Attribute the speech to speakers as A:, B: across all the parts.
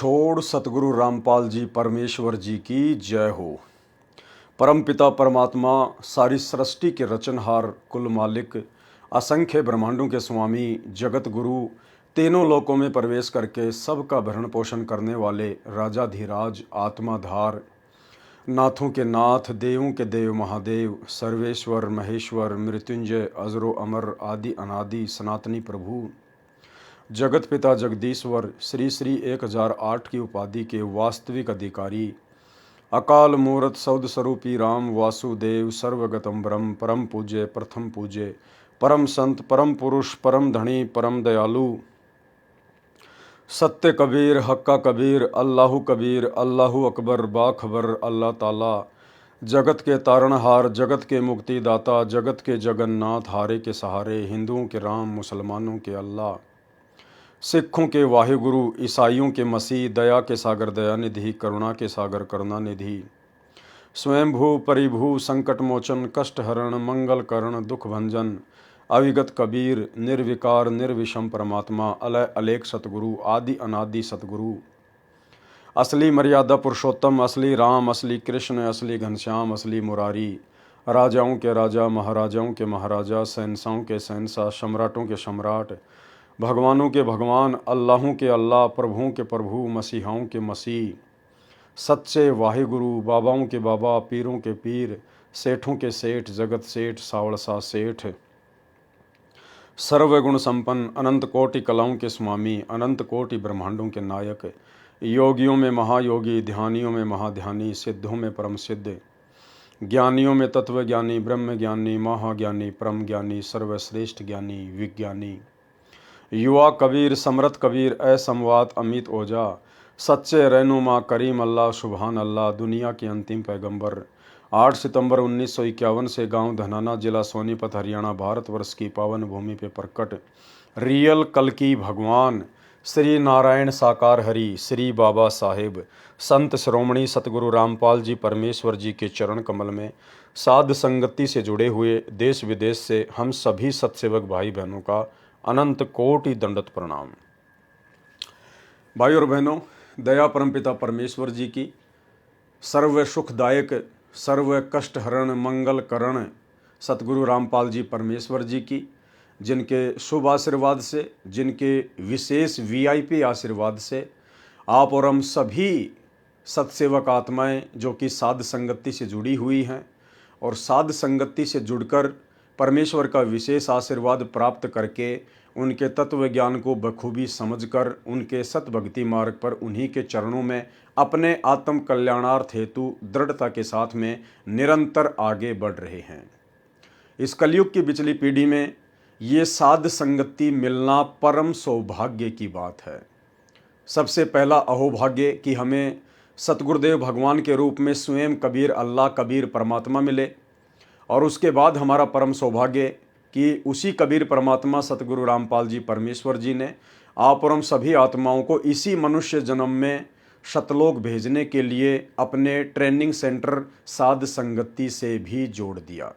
A: छोड़ सतगुरु रामपाल जी परमेश्वर जी की जय हो। परमपिता परमात्मा सारी सृष्टि के रचनहार कुल मालिक असंख्य ब्रह्मांडों के स्वामी जगत गुरु तीनों लोकों में प्रवेश करके सबका भरण पोषण करने वाले राजाधिराज आत्माधार नाथों के नाथ देवों के देव महादेव सर्वेश्वर महेश्वर मृत्युंजय अजरो अमर आदि अनादि सनातनी प्रभु जगत पिता जगदीश्वर श्री श्री 1008 की उपाधि के वास्तविक अधिकारी अकाल मूर्त सौद स्वरूपी राम वासुदेव सर्वगतम ब्रह्म परम पूज्य प्रथम पूज्य परम संत परम पुरुष परम धनी परम दयालु सत्य कबीर हक्का कबीर अल्लाहु अकबर बाखबर अल्लाह ताला जगत के तारणहार जगत के मुक्तिदाता जगत के जगन्नाथ हारे के सहारे हिंदुओं के राम मुसलमानों के अल्लाह सिखों के वाहिगुरु ईसाइयों के मसीह दया के सागर दयानिधि करुणा के सागर करुणानिधि स्वयंभू परिभू संकट मोचन कष्ट हरण मंगल करण दुख भंजन अविगत कबीर निर्विकार निर्विषम परमात्मा अलय अलेख सतगुरु आदि अनादि सतगुरु असली मर्यादा पुरुषोत्तम असली राम असली कृष्ण असली घनश्याम असली मुरारी राजाओं के राजा महाराजाओं के महाराजा शहंशाहों के शहंशाह सम्राटों के सम्राट भगवानों के भगवान अल्लाहों के अल्लाह प्रभुओं के प्रभु मसीहाओं के मसीह सच्चे वाहिगुरु बाबाओं के बाबा पीरों के पीर सेठों के सेठ जगत सेठ सावड़सा सेठ सर्वगुण संपन्न अनंत कोटि कलाओं के स्वामी अनंत कोटि ब्रह्मांडों के नायक योगियों में महायोगी ध्यानियों में महाध्यानी सिद्धों में परम सिद्ध ज्ञानियों में तत्वज्ञानी ब्रह्म ज्ञानी महाज्ञानी परम ज्ञानी सर्वश्रेष्ठ ज्ञानी विज्ञानी युवा कबीर समरथ कबीर असमवात अमित ओझा सच्चे रहनुमा करीम अल्लाह सुबहान अल्लाह दुनिया के अंतिम पैगंबर 8 सितंबर 1951 से गांव धनाना जिला सोनीपत हरियाणा भारतवर्ष की पावन भूमि पे प्रकट रियल कल्कि भगवान श्री नारायण साकार हरि श्री बाबा साहेब संत श्रोमणी सतगुरु रामपाल जी परमेश्वर जी के चरण कमल में साध संगति से जुड़े हुए देश विदेश से हम सभी सत्सेवक भाई बहनों का अनंत कोटि दंडत प्रणाम। भाई और बहनों, दया परमपिता परमेश्वर जी की सर्व सुखदायक सर्व कष्ट हरण मंगल करण सतगुरु रामपाल जी परमेश्वर जी की जिनके शुभ आशीर्वाद से जिनके विशेष वीआईपी आशीर्वाद से आप और हम सभी सत्सेवक आत्माएं जो कि साध संगति से जुड़ी हुई हैं और साध संगति से जुड़कर परमेश्वर का विशेष आशीर्वाद प्राप्त करके उनके तत्व ज्ञान को बखूबी समझकर उनके सतभक्ति मार्ग पर उन्हीं के चरणों में अपने आत्म कल्याणार्थ हेतु दृढ़ता के साथ में निरंतर आगे बढ़ रहे हैं। इस कलयुग की पिछली पीढ़ी में ये साध संगति मिलना परम सौभाग्य की बात है। सबसे पहला अहोभाग्य कि हमें सतगुरुदेव भगवान के रूप में स्वयं कबीर अल्लाह कबीर परमात्मा मिले और उसके बाद हमारा परम सौभाग्य कि उसी कबीर परमात्मा सतगुरु रामपाल जी परमेश्वर जी ने आप और हम सभी आत्माओं को इसी मनुष्य जन्म में शतलोक भेजने के लिए अपने ट्रेनिंग सेंटर साध संगति से भी जोड़ दिया।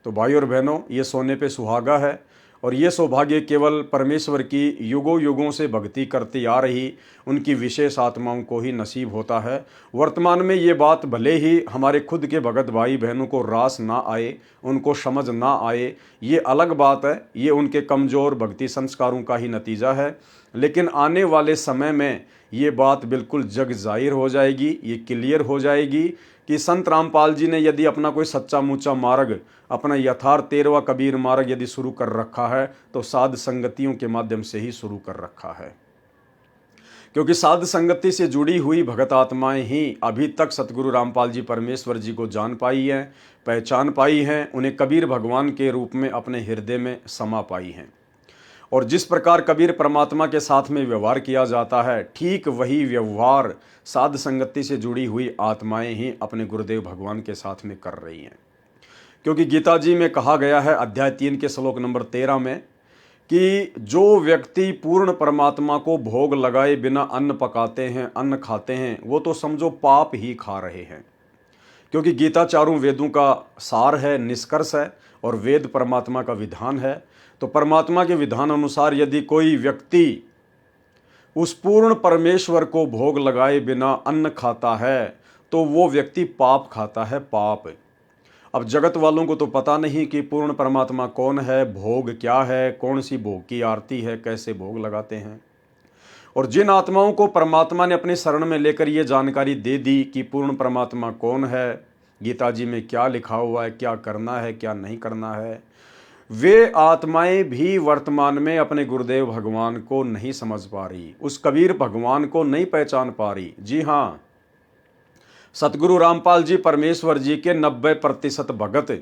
A: तो भाई और बहनों, ये सोने पे सुहागा है और ये सौभाग्य केवल परमेश्वर की युगों युगों से भक्ति करती आ रही उनकी विशेष आत्माओं को ही नसीब होता है। वर्तमान में ये बात भले ही हमारे खुद के भगत भाई बहनों को रास ना आए, उनको समझ ना आए, ये अलग बात है, ये उनके कमज़ोर भक्ति संस्कारों का ही नतीजा है। लेकिन आने वाले समय में ये बात बिल्कुल जग जाहिर हो जाएगी, ये क्लियर हो जाएगी कि संत रामपाल जी ने यदि अपना कोई सच्चा मुच्चा मार्ग, अपना यथार्थ 13वां कबीर मार्ग यदि शुरू कर रखा है तो साध संगतियों के माध्यम से ही शुरू कर रखा है। क्योंकि साध संगति से जुड़ी हुई भगत आत्माएं ही अभी तक सतगुरु रामपाल जी परमेश्वर जी को जान पाई हैं, पहचान पाई हैं, उन्हें कबीर भगवान के रूप में अपने हृदय में समा पाई हैं। और जिस प्रकार कबीर परमात्मा के साथ में व्यवहार किया जाता है, ठीक वही व्यवहार साध संगति से जुड़ी हुई आत्माएं ही अपने गुरुदेव भगवान के साथ में कर रही हैं। क्योंकि गीता जी में कहा गया है अध्याय 3 के श्लोक नंबर 13 में कि जो व्यक्ति पूर्ण परमात्मा को भोग लगाए बिना अन्न पकाते हैं, अन्न खाते हैं, वो तो समझो पाप ही खा रहे हैं। क्योंकि गीता चारों वेदों का सार है, निष्कर्ष है और वेद परमात्मा का विधान है। तो परमात्मा के विधान अनुसार यदि कोई व्यक्ति उस पूर्ण परमेश्वर को भोग लगाए बिना अन्न खाता है तो वो व्यक्ति पाप खाता है, पाप। अब जगत वालों को तो पता नहीं कि पूर्ण परमात्मा कौन है, भोग क्या है, कौन सी भोग की आरती है, कैसे भोग लगाते हैं। और जिन आत्माओं को परमात्मा ने अपने शरण में लेकर ये जानकारी दे दी कि पूर्ण परमात्मा कौन है, गीता जी में क्या लिखा हुआ है, क्या करना है, क्या नहीं करना है, वे आत्माएं भी वर्तमान में अपने गुरुदेव भगवान को नहीं समझ पा रही, उस कबीर भगवान को नहीं पहचान पा रही। जी हाँ, सतगुरु रामपाल जी परमेश्वर जी के 90% भगत,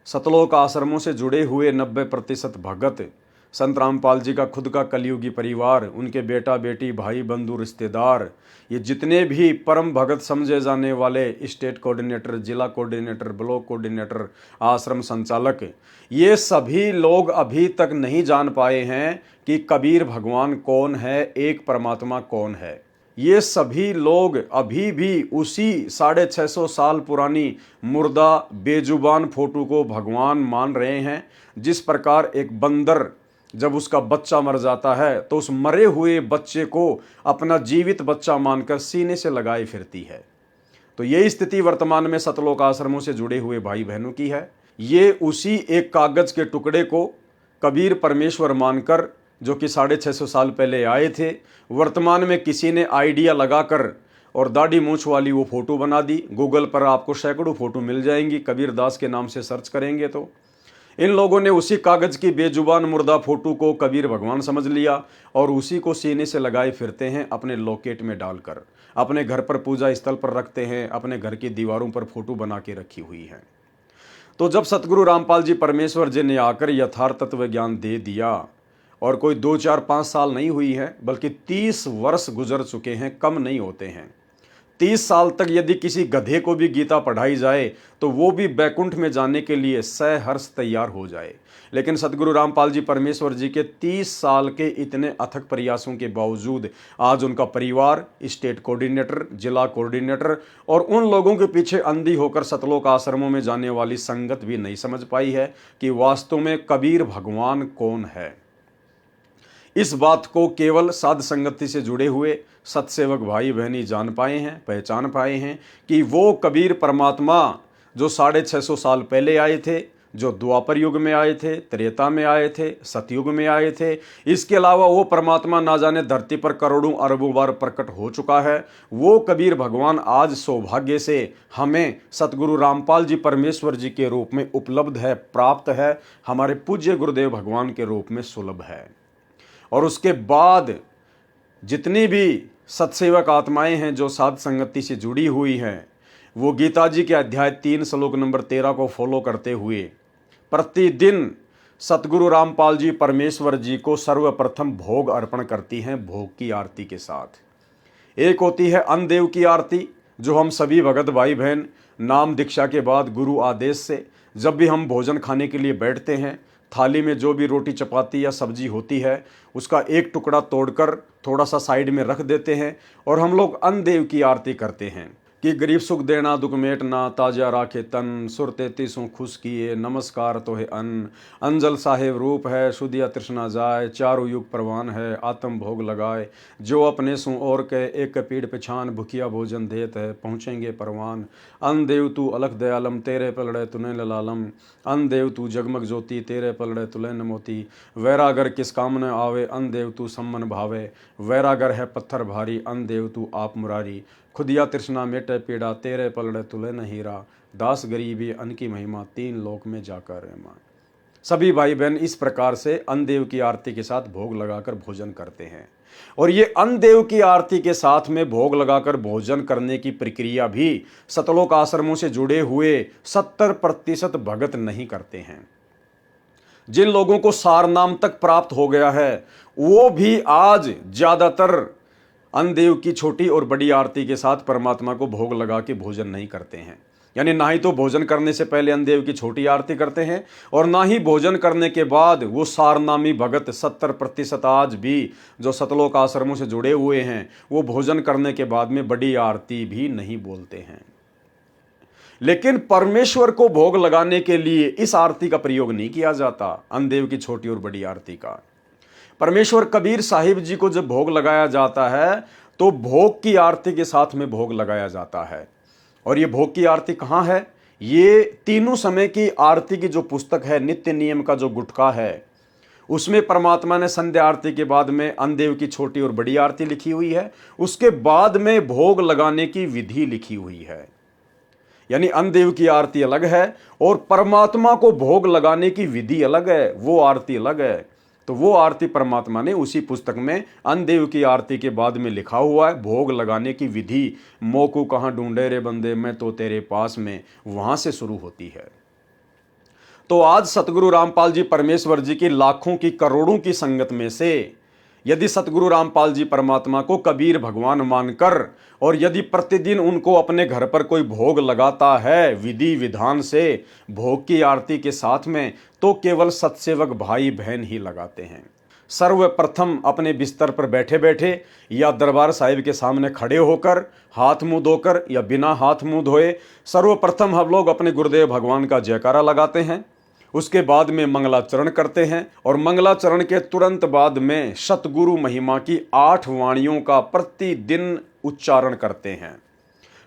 A: सतलोक आश्रमों से जुड़े हुए 90% भगत, संत रामपाल जी का खुद का कलयुगी परिवार, उनके बेटा बेटी, भाई बंधु, रिश्तेदार, ये जितने भी परम भगत समझे जाने वाले स्टेट कोऑर्डिनेटर, जिला कोऑर्डिनेटर, ब्लॉक कोऑर्डिनेटर, आश्रम संचालक, ये सभी लोग अभी तक नहीं जान पाए हैं कि कबीर भगवान कौन है, एक परमात्मा कौन है। ये सभी लोग अभी भी उसी 650 साल पुरानी मुर्दा बेजुबान फोटो को भगवान मान रहे हैं। जिस प्रकार एक बंदर जब उसका बच्चा मर जाता है तो उस मरे हुए बच्चे को अपना जीवित बच्चा मानकर सीने से लगाए फिरती है, तो यही स्थिति वर्तमान में सतलोक आश्रमों से जुड़े हुए भाई बहनों की है। ये उसी एक कागज के टुकड़े को कबीर परमेश्वर मानकर, जो कि 650 साल पहले आए थे, वर्तमान में किसी ने आइडिया लगाकर और दाढ़ी मूछ वाली वो फोटो बना दी। गूगल पर आपको सैकड़ों फोटो मिल जाएंगी, कबीर दास के नाम से सर्च करेंगे तो। इन लोगों ने उसी कागज की बेजुबान मुर्दा फोटो को कबीर भगवान समझ लिया और उसी को सीने से लगाए फिरते हैं, अपने लॉकेट में डालकर अपने घर पर पूजा स्थल पर रखते हैं, अपने घर की दीवारों पर फोटो बना के रखी हुई है। तो जब सतगुरु रामपाल जी परमेश्वर जी ने आकर यथार्थ तत्व ज्ञान दे दिया, और कोई 2 4 5 साल नहीं हुई है बल्कि 30 वर्ष गुजर चुके हैं, कम नहीं होते हैं। 30 साल तक यदि किसी गधे को भी गीता पढ़ाई जाए तो वो भी बैकुंठ में जाने के लिए सहर्ष तैयार हो जाए। लेकिन सतगुरु रामपाल जी परमेश्वर जी के 30 साल के इतने अथक प्रयासों के बावजूद आज उनका परिवार, स्टेट कोऑर्डिनेटर, जिला कोऑर्डिनेटर और उन लोगों के पीछे अंधी होकर सतलोक आश्रमों में जाने वाली संगत भी नहीं समझ पाई है कि वास्तव में कबीर भगवान कौन है। इस बात को केवल साध संगति से जुड़े हुए सत्सेवक भाई बहनी जान पाए हैं, पहचान पाए हैं कि वो कबीर परमात्मा जो 650 साल पहले आए थे, जो द्वापर युग में आए थे, त्रेता में आए थे, सतयुग में आए थे, इसके अलावा वो परमात्मा ना जाने धरती पर करोड़ों अरबों बार प्रकट हो चुका है। वो कबीर भगवान आज सौभाग्य से हमें सतगुरु रामपाल जी परमेश्वर जी के रूप में उपलब्ध है, प्राप्त है, हमारे पूज्य गुरुदेव भगवान के रूप में सुलभ है। और उसके बाद जितनी भी सत्सेवक आत्माएं हैं जो साध संगति से जुड़ी हुई हैं, वो गीता जी के अध्याय 3 श्लोक नंबर 13 को फॉलो करते हुए प्रतिदिन सतगुरु रामपाल जी परमेश्वर जी को सर्वप्रथम भोग अर्पण करती हैं, भोग की आरती के साथ। एक होती है अन्नदेव की आरती, जो हम सभी भगत भाई बहन नाम दीक्षा के बाद गुरु आदेश से जब भी हम भोजन खाने के लिए बैठते हैं, थाली में जो भी रोटी चपाती या सब्जी होती है उसका एक टुकड़ा तोड़कर थोड़ा सा साइड में रख देते हैं और हम लोग अन्नदेव की आरती करते हैं कि गरीब सुख देना दुख मेटना, ताजा राखे तन, सुर 33 खुश किए, नमस्कार तो है अन्न, अंजल साहेब रूप है, शुद्धिया तृष्णा जाए, चारों युग परवान है, आत्म भोग लगाए, जो अपने सु और के एक पीड़ पिछान, भुखिया भोजन देत है, पहुँचेंगे परवान। अन्न देव तू अलख दयालम, तेरे पलड़े तुने ललालम, अन्न देव तू जगमग ज्योति, तेरे पलड़े तुले न मोती, वैरागर किस काम न आवे, अन्न देव तू सम्मन भावे, वैरागर है पत्थर भारी, अन्न देव तू आप मुरारी, खुदिया तृष्णा मेटे पीड़ा, तेरे पलड़े तुले न हीरा, दास गरीबी अन्न की महिमा, 3 लोक में जाकर रहमा। सभी भाई बहन इस प्रकार से अन्नदेव की आरती के साथ भोग लगाकर भोजन करते हैं। और ये अन्नदेव की आरती के साथ में भोग लगाकर भोजन करने की प्रक्रिया भी सतलोक आश्रमों से जुड़े हुए 70% भगत नहीं करते हैं। जिन लोगों को सारनाम तक प्राप्त हो गया है वो भी आज ज्यादातर अन्नदेव की छोटी और बड़ी आरती के साथ परमात्मा को भोग लगा के भोजन नहीं करते हैं। यानी ना ही तो भोजन करने से पहले अन्नदेव की छोटी आरती करते हैं और ना ही भोजन करने के बाद वो सारनामी भगत 70% आज भी जो सतलोक आश्रमों से जुड़े हुए हैं वो भोजन करने के बाद में बड़ी आरती भी नहीं बोलते हैं। लेकिन परमेश्वर को भोग लगाने के लिए इस आरती का प्रयोग नहीं किया जाता, अन्नदेव की छोटी और बड़ी आरती का। परमेश्वर कबीर साहिब जी को जब भोग लगाया जाता है तो भोग की आरती के साथ में भोग लगाया जाता है। और ये भोग की आरती कहाँ है? ये तीनों समय की आरती की जो पुस्तक है, नित्य नियम का जो गुटका है, उसमें परमात्मा ने संध्या आरती के बाद में अन्नदेव की छोटी और बड़ी आरती लिखी हुई है। उसके बाद में भोग लगाने की विधि लिखी हुई है। यानी अन्नदेव की आरती अलग है और परमात्मा को भोग लगाने की विधि अलग है, वो आरती अलग है। तो वो आरती परमात्मा ने उसी पुस्तक में अन्नदेव की आरती के बाद में लिखा हुआ है। भोग लगाने की विधि मोकू कहाँ ढूंढे रे बंदे, मैं तो तेरे पास में, वहां से शुरू होती है। तो आज सतगुरु रामपाल जी परमेश्वर जी की लाखों की करोड़ों की संगत में से यदि सतगुरु रामपाल जी परमात्मा को कबीर भगवान मानकर और यदि प्रतिदिन उनको अपने घर पर कोई भोग लगाता है विधि विधान से, भोग की आरती के साथ में, तो केवल सत्सेवक भाई बहन ही लगाते हैं। सर्वप्रथम अपने बिस्तर पर बैठे बैठे या दरबार साहिब के सामने खड़े होकर, हाथ मुंह धोकर या बिना हाथ मुंह धोए, सर्वप्रथम हम लोग अपने गुरुदेव भगवान का जयकारा लगाते हैं। उसके बाद में मंगलाचरण करते हैं और मंगलाचरण के तुरंत बाद में सतगुरु महिमा की 8 वाणियों का प्रतिदिन उच्चारण करते हैं।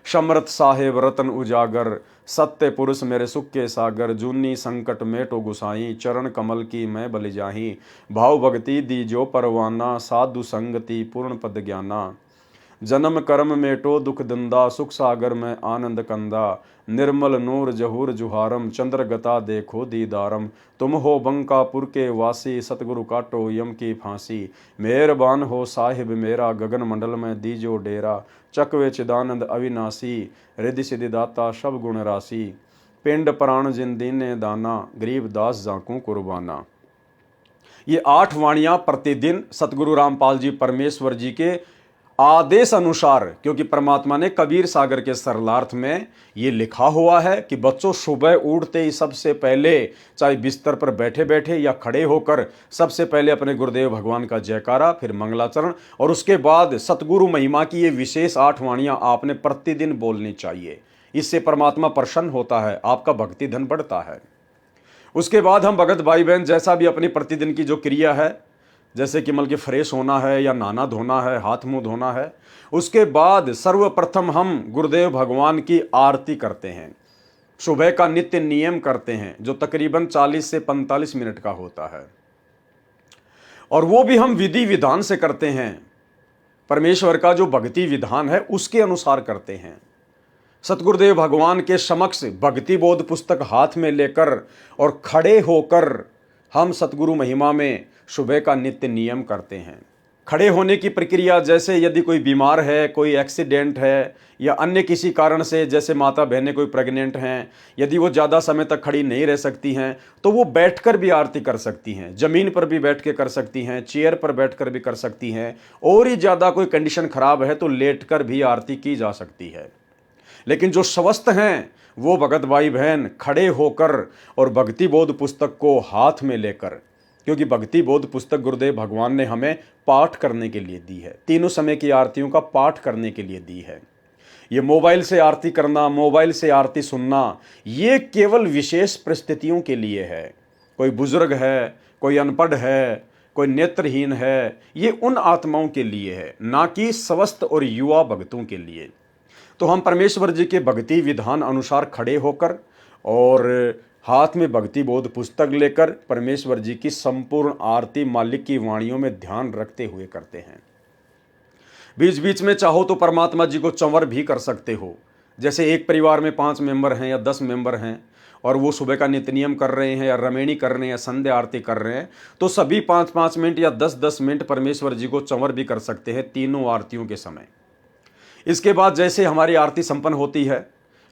A: समर्थ साहेब रतन उजागर, सत्य पुरुष मेरे सुख के सागर, जूनी संकट मेटो गुसाई, चरण कमल की मैं बलि जाही, भाव भक्ति दी जो परवाना, साधु संगति पूर्ण पद ज्ञाना, जन्म कर्म मेटो दुख दंदा, सुख सागर में आनंद कंदा, निर्मल नूर जहूर जुहारम, चंद्र गता देखो दीदारम, तुम हो बंकापुर के वासी, सतगुरु काटो यम की फांसी, मेहरबान हो साहिब मेरा, गगन मंडल में दीजो डेरा, चकवे चिदानंद अविनाशी, रिद्धि सिद्धि दाता सब गुण राशि, पिंड प्राण जिन दीने दाना, गरीब दास जाकू कुर्बाना। ये 8 वाणियां प्रतिदिन सतगुरु रामपाल जी परमेश्वर जी के आदेश अनुसार, क्योंकि परमात्मा ने कबीर सागर के सरलार्थ में ये लिखा हुआ है कि बच्चों सुबह उठते ही सबसे पहले, चाहे बिस्तर पर बैठे बैठे या खड़े होकर, सबसे पहले अपने गुरुदेव भगवान का जयकारा, फिर मंगलाचरण और उसके बाद सतगुरु महिमा की ये विशेष 8 वाणियां आपने प्रतिदिन बोलनी चाहिए। इससे परमात्मा प्रसन्न होता है, आपका भक्ति धन बढ़ता है। उसके बाद हम भगत भाई बहन जैसा भी अपनी प्रतिदिन की जो क्रिया है, जैसे कि मतलब फ्रेश होना है या नहाना धोना है, हाथ मुंह धोना है, उसके बाद सर्वप्रथम हम गुरुदेव भगवान की आरती करते हैं। सुबह का नित्य नियम करते हैं जो तकरीबन 40 से 45 मिनट का होता है और वो भी हम विधि विधान से करते हैं। परमेश्वर का जो भक्ति विधान है उसके अनुसार करते हैं। सतगुरुदेव भगवान के समक्ष भक्ति बोध पुस्तक हाथ में लेकर और खड़े होकर हम सतगुरु महिमा में सुबह का नित्य नियम करते हैं। खड़े होने की प्रक्रिया, जैसे यदि कोई बीमार है, कोई एक्सीडेंट है या अन्य किसी कारण से, जैसे माता बहनें कोई प्रेग्नेंट हैं, यदि वो ज़्यादा समय तक खड़ी नहीं रह सकती हैं तो वो बैठकर भी आरती कर सकती हैं, ज़मीन पर भी बैठ के कर सकती हैं, चेयर पर बैठकर भी कर सकती हैं, और ही ज़्यादा कोई कंडीशन खराब है तो लेटकर भी आरती की जा सकती है। लेकिन जो स्वस्थ हैं वो भगत भाई बहन खड़े होकर और भक्ति बोध पुस्तक को हाथ में लेकर, क्योंकि भक्ति बोध पुस्तक गुरुदेव भगवान ने हमें पाठ करने के लिए दी है, तीनों समय की आरतियों का पाठ करने के लिए दी है। ये मोबाइल से आरती करना, मोबाइल से आरती सुनना, ये केवल विशेष परिस्थितियों के लिए है। कोई बुजुर्ग है, कोई अनपढ़ है, कोई नेत्रहीन है, ये उन आत्माओं के लिए है, ना कि स्वस्थ और युवा भक्तों के लिए। तो हम परमेश्वर जी के भक्ति विधान अनुसार खड़े होकर और हाथ में भक्ति बोध पुस्तक लेकर परमेश्वर जी की संपूर्ण आरती मालिक की वाणियों में ध्यान रखते हुए करते हैं। बीच बीच में चाहो तो परमात्मा जी को चंवर भी कर सकते हो। जैसे एक परिवार में 5 मेंबर हैं या 10 मेंबर हैं और वो सुबह का नित्य नियम कर रहे हैं या रमेणी कर रहे हैं या संध्या आरती कर रहे हैं, तो सभी 5-5 मिनट या 10-10 मिनट परमेश्वर जी को चंवर भी कर सकते हैं तीनों आरतियों के समय। इसके बाद जैसे हमारी आरती संपन्न होती है,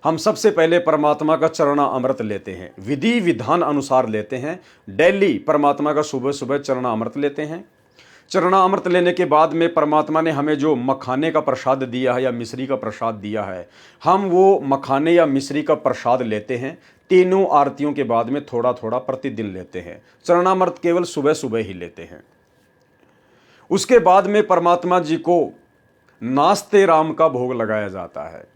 A: हम सबसे पहले परमात्मा का चरणा अमृत लेते हैं, विधि विधान अनुसार लेते हैं। डेली परमात्मा का सुबह सुबह चरणा अमृत लेते हैं। चरणा अमृत लेने के बाद में परमात्मा ने हमें जो मखाने का प्रसाद दिया है या मिश्री का प्रसाद दिया है, हम वो मखाने या मिश्री का प्रसाद लेते हैं। तीनों आरतियों के बाद में थोड़ा थोड़ा प्रतिदिन लेते हैं। चरणामृत केवल सुबह सुबह ही लेते हैं। उसके बाद में परमात्मा जी को नास्ते राम का भोग लगाया जाता है।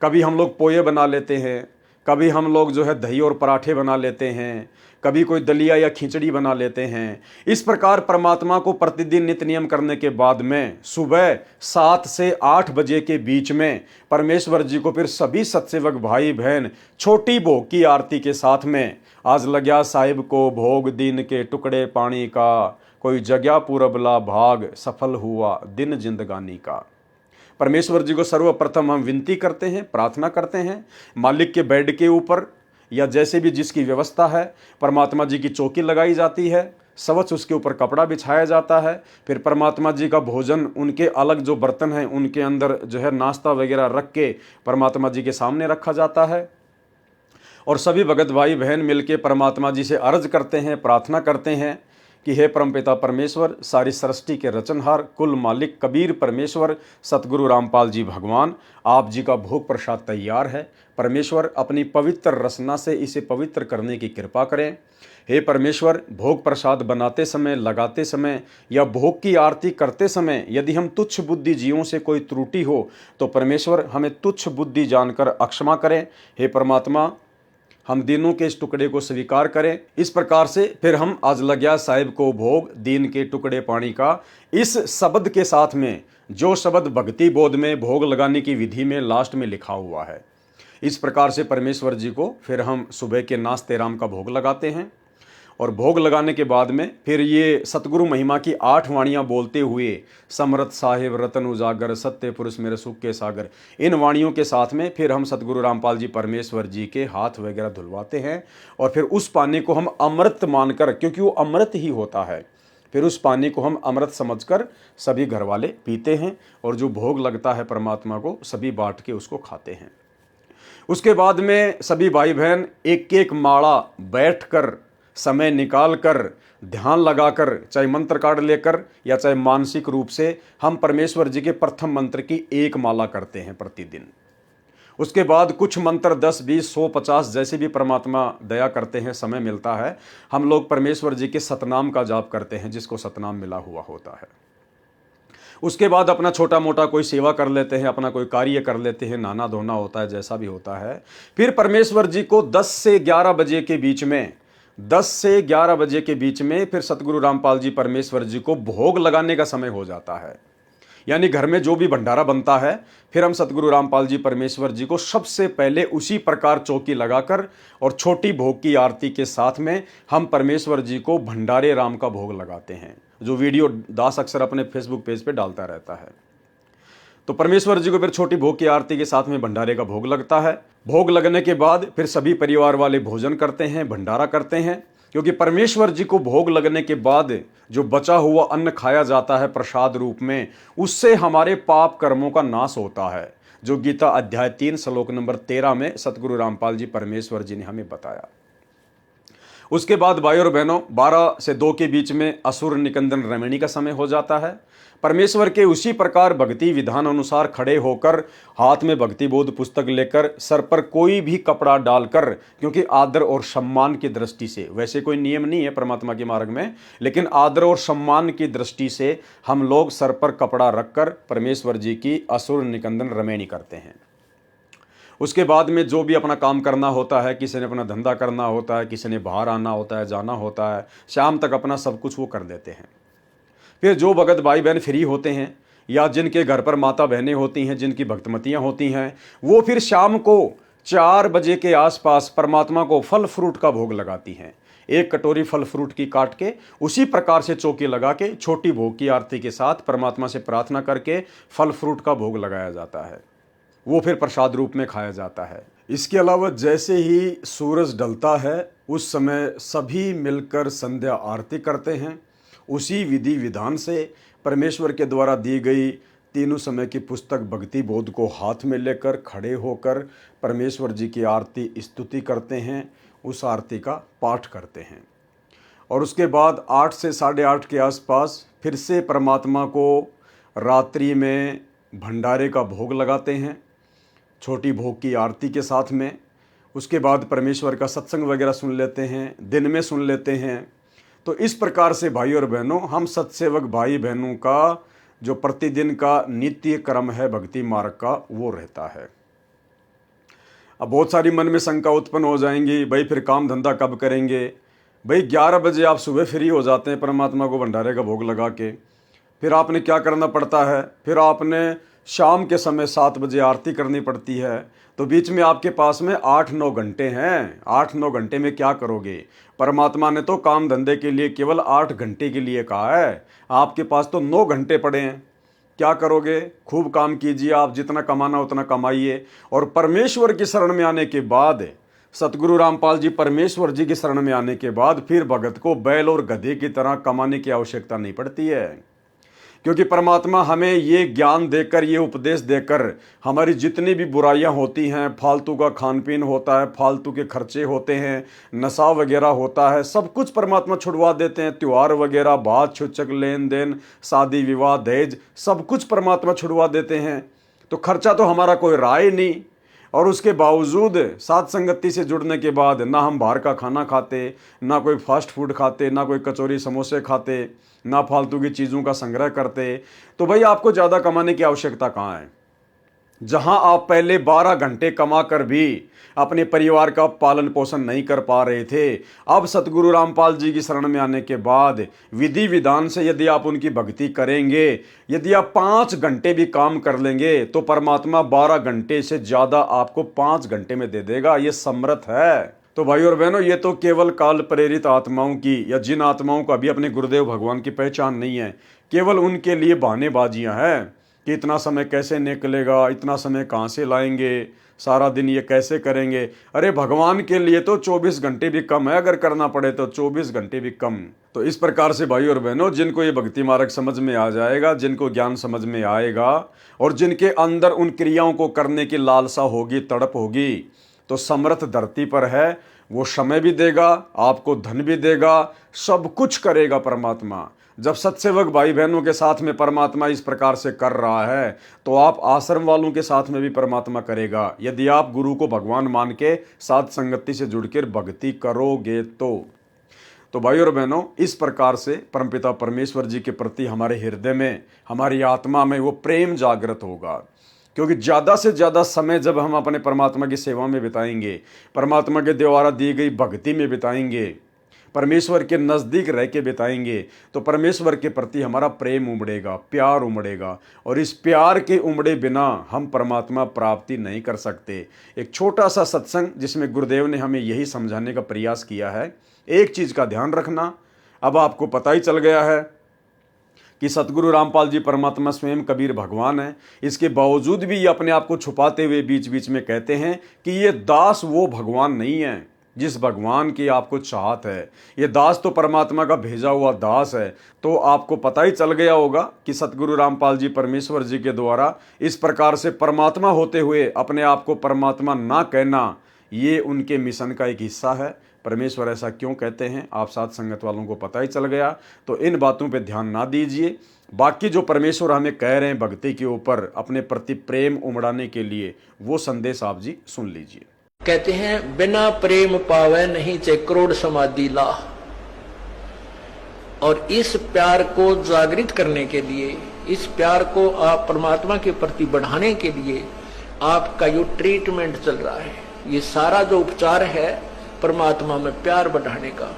A: कभी हम लोग पोहे बना लेते हैं, कभी हम लोग जो है दही और पराठे बना लेते हैं, कभी कोई दलिया या खिचड़ी बना लेते हैं। इस प्रकार परमात्मा को प्रतिदिन नित्य नियम करने के बाद में सुबह 7 से 8 बजे के बीच में परमेश्वर जी को फिर सभी सत्सेवक भाई बहन छोटी भोग की आरती के साथ में, आज लग्या साहिब को भोग दिन के टुकड़े पानी का, कोई जगह पूरबला भाग सफल हुआ दिन जिंदगानी का। परमेश्वर जी को सर्वप्रथम हम विनती करते हैं, प्रार्थना करते हैं, मालिक के बेड के ऊपर या जैसे भी जिसकी व्यवस्था है, परमात्मा जी की चौकी लगाई जाती है, सवच उसके ऊपर कपड़ा बिछाया जाता है। फिर परमात्मा जी का भोजन, उनके अलग जो बर्तन हैं उनके अंदर जो है नाश्ता वगैरह रख के परमात्मा जी के सामने रखा जाता है। और सभी भगत भाई बहन मिलके परमात्मा जी से अर्ज करते हैं, प्रार्थना करते हैं कि हे परमपिता परमेश्वर, सारी सृष्टि के रचनहार, कुल मालिक कबीर परमेश्वर सतगुरु रामपाल जी भगवान, आप जी का भोग प्रसाद तैयार है। परमेश्वर अपनी पवित्र रसना से इसे पवित्र करने की कृपा करें। हे परमेश्वर, भोग प्रसाद बनाते समय, लगाते समय या भोग की आरती करते समय यदि हम तुच्छ बुद्धि जीवों से कोई त्रुटि हो तो परमेश्वर हमें तुच्छ बुद्धि जानकर अक्षमा करें। हे परमात्मा, हम दिनों के इस टुकड़े को स्वीकार करें। इस प्रकार से फिर हम आज लग्या साहिब को भोग दिन के टुकड़े पानी का, इस शब्द के साथ में जो शब्द भक्ति बोध में भोग लगाने की विधि में लास्ट में लिखा हुआ है, इस प्रकार से परमेश्वर जी को फिर हम सुबह के नाश्ते राम का भोग लगाते हैं। और भोग लगाने के बाद में फिर ये सतगुरु महिमा की 8 वाणियाँ बोलते हुए, समरथ साहिब रतन उजागर सत्य पुरुष मेरे सुख के सागर, इन वाणियों के साथ में फिर हम सतगुरु रामपाल जी परमेश्वर जी के हाथ वगैरह धुलवाते हैं। और फिर उस पानी को हम अमृत मानकर, क्योंकि वो अमृत ही होता है, फिर उस पानी को हम अमृत समझकर सभी घर वाले पीते हैं। और जो भोग लगता है परमात्मा को, सभी बांट के उसको खाते हैं। उसके बाद में सभी भाई बहन एक एक माला बैठकर, समय निकालकर, ध्यान लगाकर, चाहे मंत्र कार्ड लेकर या चाहे मानसिक रूप से, हम परमेश्वर जी के प्रथम मंत्र की एक माला करते हैं प्रतिदिन। उसके बाद कुछ मंत्र 10, 20, 100, 50 जैसे भी परमात्मा दया करते हैं, समय मिलता है, हम लोग परमेश्वर जी के सतनाम का जाप करते हैं, जिसको सतनाम मिला हुआ होता है। उसके बाद अपना छोटा मोटा कोई सेवा कर लेते हैं, अपना कोई कार्य कर लेते हैं, नहाना धोना होता है, जैसा भी होता है। फिर परमेश्वर जी को 10 से 11 बजे के बीच में, 10 से 11 बजे के बीच में फिर सतगुरु रामपाल जी परमेश्वर जी को भोग लगाने का समय हो जाता है। यानी घर में जो भी भंडारा बनता है, फिर हम सतगुरु रामपाल जी परमेश्वर जी को सबसे पहले उसी प्रकार चौकी लगाकर और छोटी भोग की आरती के साथ में हम परमेश्वर जी को भंडारे राम का भोग लगाते हैं, जो वीडियो दास अक्सर अपने फेसबुक पेज पे डालता रहता है। तो परमेश्वर जी को फिर छोटी भोग की आरती के साथ में भंडारे का भोग लगता है। भोग लगने के बाद फिर सभी परिवार वाले भोजन करते हैं, भंडारा करते हैं, क्योंकि परमेश्वर जी को भोग लगने के बाद जो बचा हुआ अन्न खाया जाता है प्रसाद रूप में, उससे हमारे पाप कर्मों का नाश होता है, जो गीता अध्याय 3 श्लोक नंबर 13 में सतगुरु रामपाल जी परमेश्वर जी ने हमें बताया। उसके बाद भाई और बहनों 12 से 2 के बीच में असुर निकंदन रमणी का समय हो जाता है। परमेश्वर के उसी प्रकार भक्ति विधान अनुसार खड़े होकर, हाथ में भक्ति बोध पुस्तक लेकर, सर पर कोई भी कपड़ा डालकर, क्योंकि आदर और सम्मान की दृष्टि से, वैसे कोई नियम नहीं है परमात्मा के मार्ग में, लेकिन आदर और सम्मान की दृष्टि से हम लोग सर पर कपड़ा रखकर परमेश्वर जी की असुर निकंदन रमणी करते हैं। उसके बाद में जो भी अपना काम करना होता है, किसी ने अपना धंधा करना होता है, किसी ने बाहर आना होता है, जाना होता है, शाम तक अपना सब कुछ वो कर देते हैं। फिर जो भगत भाई बहन फ्री होते हैं या जिनके घर पर माता बहनें होती हैं, जिनकी भक्तमतियाँ होती हैं, वो फिर शाम को 4 बजे के आसपास परमात्मा को फल फ्रूट का भोग लगाती हैं। एक कटोरी फल फ्रूट की काट के उसी प्रकार से चौकी लगा के छोटी भोग की आरती के साथ परमात्मा से प्रार्थना करके फल फ्रूट का भोग लगाया जाता है। वो फिर प्रसाद रूप में खाया जाता है। इसके अलावा जैसे ही सूरज ढलता है, उस समय सभी मिलकर संध्या आरती करते हैं। उसी विधि विधान से परमेश्वर के द्वारा दी गई तीनों समय की पुस्तक भक्ति बोध को हाथ में लेकर खड़े होकर परमेश्वर जी की आरती स्तुति करते हैं, उस आरती का पाठ करते हैं। और उसके बाद 8 से 8:30 के आसपास फिर से परमात्मा को रात्रि में भंडारे का भोग लगाते हैं, छोटी भोग की आरती के साथ में। उसके बाद परमेश्वर का सत्संग वगैरह सुन लेते हैं, दिन में सुन लेते हैं। तो इस प्रकार से भाई और बहनों, हम सत्सेवक भाई बहनों का जो प्रतिदिन का नित्य क्रम है भक्ति मार्ग का, वो रहता है। अब बहुत सारी मन में शंका उत्पन्न हो जाएंगी, भाई फिर काम धंधा कब करेंगे। भाई 11 बजे आप सुबह फ्री हो जाते हैं परमात्मा को भंडारे का भोग लगा के, फिर आपने क्या करना पड़ता है, फिर आपने शाम के समय 7 बजे आरती करनी पड़ती है। तो बीच में आपके पास में 8-9 घंटे हैं। 8-9 घंटे में क्या करोगे? परमात्मा ने तो काम धंधे के लिए केवल 8 घंटे के लिए कहा है, आपके पास तो 9 घंटे पड़े हैं। क्या करोगे? खूब काम कीजिए, आप जितना कमाना उतना कमाइए। और परमेश्वर की शरण में आने के बाद, सतगुरु रामपाल जी परमेश्वर जी की शरण में आने के बाद फिर भगत को बैल और गधे की तरह कमाने की आवश्यकता नहीं पड़ती है, क्योंकि परमात्मा हमें ये ज्ञान देकर, ये उपदेश देकर, हमारी जितनी भी बुराइयां होती हैं, फालतू का खान पीन होता है, फालतू के खर्चे होते हैं, नशा वगैरह होता है, सब कुछ परमात्मा छुड़वा देते हैं। त्योहार वगैरह, बात छुचक, लेन देन, शादी विवाह, दहेज, सब कुछ परमात्मा छुड़वा देते हैं। तो खर्चा तो हमारा कोई रहा ही नहीं। और उसके बावजूद साथ संगति से जुड़ने के बाद ना हम बाहर का खाना खाते, ना कोई फास्ट फूड खाते, ना कोई कचौरी समोसे खाते, ना फालतू की चीज़ों का संग्रह करते। तो भाई आपको ज़्यादा कमाने की आवश्यकता कहाँ है? जहां आप पहले 12 घंटे कमा कर भी अपने परिवार का पालन पोषण नहीं कर पा रहे थे, अब सतगुरु रामपाल जी की शरण में आने के बाद विधि विधान से यदि आप उनकी भक्ति करेंगे, यदि आप 5 घंटे भी काम कर लेंगे, तो परमात्मा 12 घंटे से ज़्यादा आपको 5 घंटे में दे देगा। ये समर्थ है। तो भाई और बहनों, ये तो केवल काल प्रेरित आत्माओं की, या जिन आत्माओं को अभी अपने गुरुदेव भगवान की पहचान नहीं है, केवल उनके लिए बहानेबाजियां हैं कि इतना समय कैसे निकलेगा, इतना समय कहाँ से लाएंगे, सारा दिन ये कैसे करेंगे। अरे भगवान के लिए तो 24 घंटे भी कम है, अगर करना पड़े तो 24 घंटे भी कम। तो इस प्रकार से भाई और बहनों, जिनको ये भक्ति मार्ग समझ में आ जाएगा, जिनको ज्ञान समझ में आएगा, और जिनके अंदर उन क्रियाओं को करने की लालसा होगी, तड़प होगी, तो समर्थ धरती पर है। वो समय भी देगा, आपको धन भी देगा, सब कुछ करेगा परमात्मा। जब सत्सेवक भाई बहनों के साथ में परमात्मा इस प्रकार से कर रहा है, तो आप आश्रम वालों के साथ में भी परमात्मा करेगा, यदि आप गुरु को भगवान मान के साथ संगति से जुड़कर भक्ति करोगे तो भाई और बहनों, इस प्रकार से परमपिता परमेश्वर जी के प्रति हमारे हृदय में, हमारी आत्मा में वो प्रेम जागृत होगा। क्योंकि ज़्यादा से ज़्यादा समय जब हम अपने परमात्मा की सेवा में बिताएंगे, परमात्मा के द्वारा दी गई भक्ति में बिताएंगे, परमेश्वर के नज़दीक रह के बिताएंगे, तो परमेश्वर के प्रति हमारा प्रेम उमड़ेगा, प्यार उमड़ेगा। और इस प्यार के उमड़े बिना हम परमात्मा प्राप्ति नहीं कर सकते। एक छोटा सा सत्संग जिसमें गुरुदेव ने हमें यही समझाने का प्रयास किया है। एक चीज़ का ध्यान रखना, अब आपको पता ही चल गया है कि सतगुरु रामपाल जी परमात्मा स्वयं कबीर भगवान है। इसके बावजूद भी ये अपने आप को छुपाते हुए बीच बीच में कहते हैं कि ये दास वो भगवान नहीं है जिस भगवान की आपको चाहत है। ये दास तो परमात्मा का भेजा हुआ दास है। तो आपको पता ही चल गया होगा कि सतगुरु रामपाल जी परमेश्वर जी के द्वारा इस प्रकार से परमात्मा होते हुए अपने आप को परमात्मा ना कहना, ये उनके मिशन का एक हिस्सा है। परमेश्वर ऐसा क्यों कहते हैं, आप साथ संगत वालों को पता ही चल गया। तो इन बातों पे ध्यान ना दीजिए। बाकी जो परमेश्वर हमें कह रहे हैं भक्ति के ऊपर अपने प्रति प्रेम उमड़ाने के लिए, वो संदेश आप जी सुन लीजिए।
B: कहते हैं बिना प्रेम पावे नहीं चे करोड़ समाधि ला। और इस प्यार को जागृत करने के लिए, इस प्यार को आप परमात्मा के प्रति बढ़ाने के लिए आपका जो ट्रीटमेंट चल रहा है, ये सारा जो उपचार है परमात्मा में प्यार बढ़ाने का।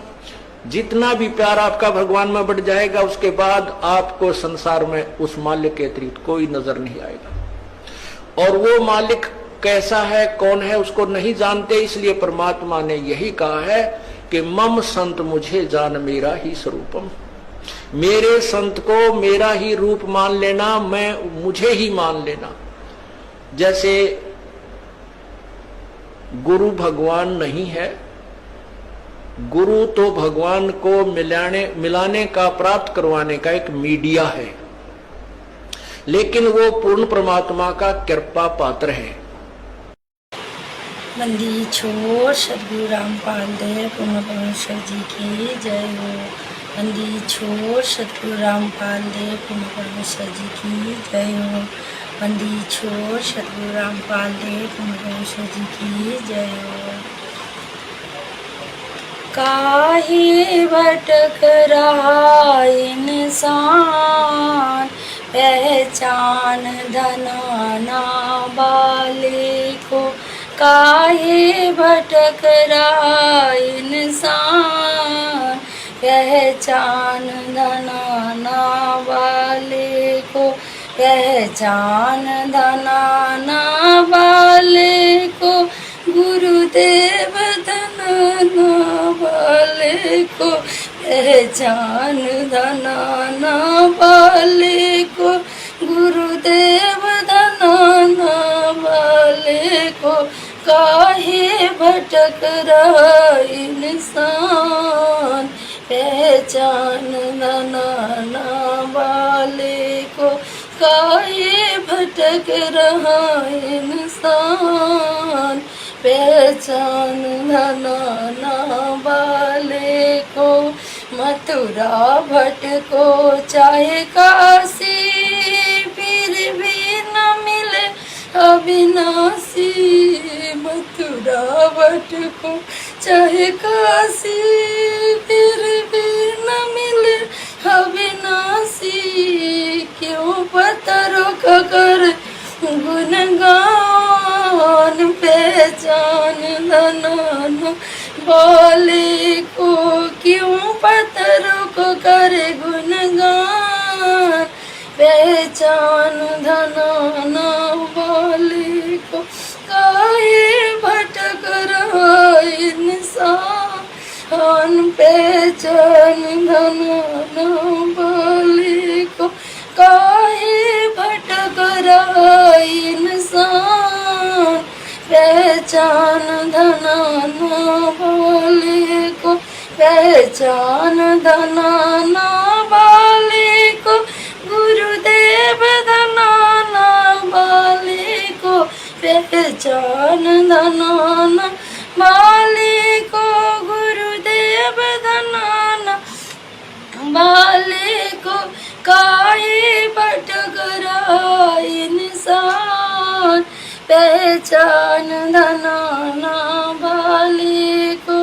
B: जितना भी प्यार आपका भगवान में बढ़ जाएगा, उसके बाद आपको संसार में उस मालिक के अतिरिक्त कोई नजर नहीं आएगा। और वो मालिक कैसा है, कौन है, उसको नहीं जानते। इसलिए परमात्मा ने यही कहा है कि मम संत मुझे जान मेरा ही स्वरूपम। मेरे संत को मेरा ही रूप मान लेना, मैं मुझे ही मान लेना। जैसे गुरु भगवान नहीं है, गुरु तो भगवान को मिलाने का, प्राप्त करवाने का एक मीडिया है, लेकिन वो पूर्ण परमात्मा का कृपा पात्र है।
C: बंदी छोड़ सतगुरु रामपाल देव पूर्ण परमेश्वर जी की जय हो। बंदी छोड़ सतगुरु रामपाल देव पूर्ण परमेश्वर जी की जय हो। बंदी छोड़ सतगुरु रामपाल देव पूर्ण परमेश्वर जी की जय हो। काहे भटक रहा इंसान, पहचान धनाना वाले को काहे भटक रहा इंसान, पहचान धनाना वाले को, पहचान धनाना वाले को, गुरुदेव धनाना वाले को, पहचान धनाना वाले को, गुरुदेव धनाना वाले को, काहे भटक रहा इंसान, पहचान धनाना वाले को, काहे भटक रहा इंसान, पहचान धनाना वाले को। मथुरा भटको चाहे काशी, फिर भी न मिले अविनाशी, मथुरा भटको चाहे काशी, फिर भी न मिले अविनाशी, क्यों पत्थरों का कर गुणगान, पहचान धनाना वाले को, क्यों पत्थरों को करे गुणगान, पहचान धनाना वाले को, काहे भटक रहा इंसान, पहचान धनाना वाले को, काहे भटक रहा इंसान, पहचान धनाना वाले को, पहचान धनाना वाले को, गुरुदेव धनाना वाले को, पहचान धनाना वाले को, गुरुदेव धनाना वाले को, काहे भटक रहा इंसान, पहचान धनाना वाले को।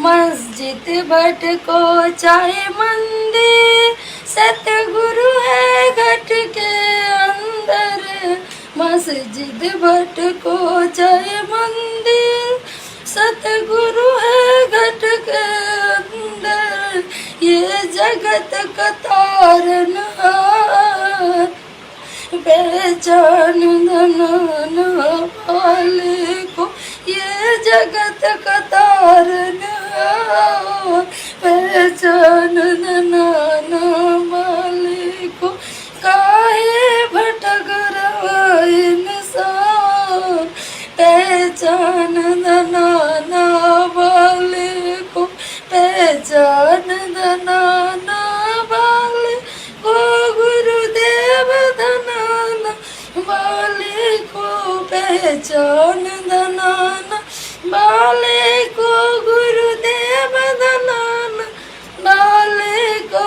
C: मस्जिद भटको चाहे मंदिर, सतगुरु है घट के अंदर, मस्जिद भटको चाहे मंदिर, सतगुरु है घट के अंदर, ये जगत का तारनहार, पहचान धनाना वाले को, ये जगत का तारनहार, पहचान धनाना वाले को, काहे भटक रहा इंसान, पहचान धनाना वाले को, पहचान धनाना वाले को, गुरुदेव धनाना वाले को, पहचान धनाना वाले को, गुरुदेव धनाना वाले को,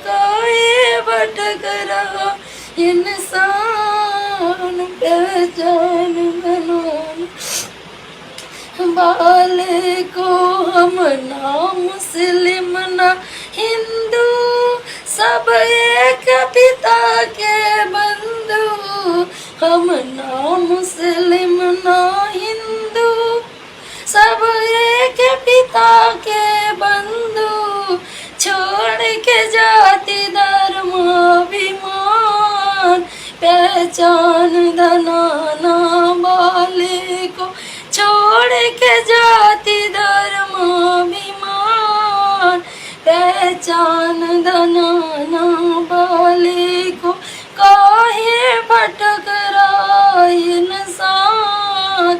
C: काहे भटक रहा इंसान, पहचान धनाना वाले को। हम ना मुस्लिम ना हिंदू, सब एक पिता के बंधु, हम ना मुस्लिम ना हिंदू, सब एक पिता के बंधु, छोड़ के जाति धर्म अभिमान, पहचान धनाना वाले को, छोड़ के जाति धर्म अभिमान, पहचान धनाना वाले को, काहे भटक रहा इंसान,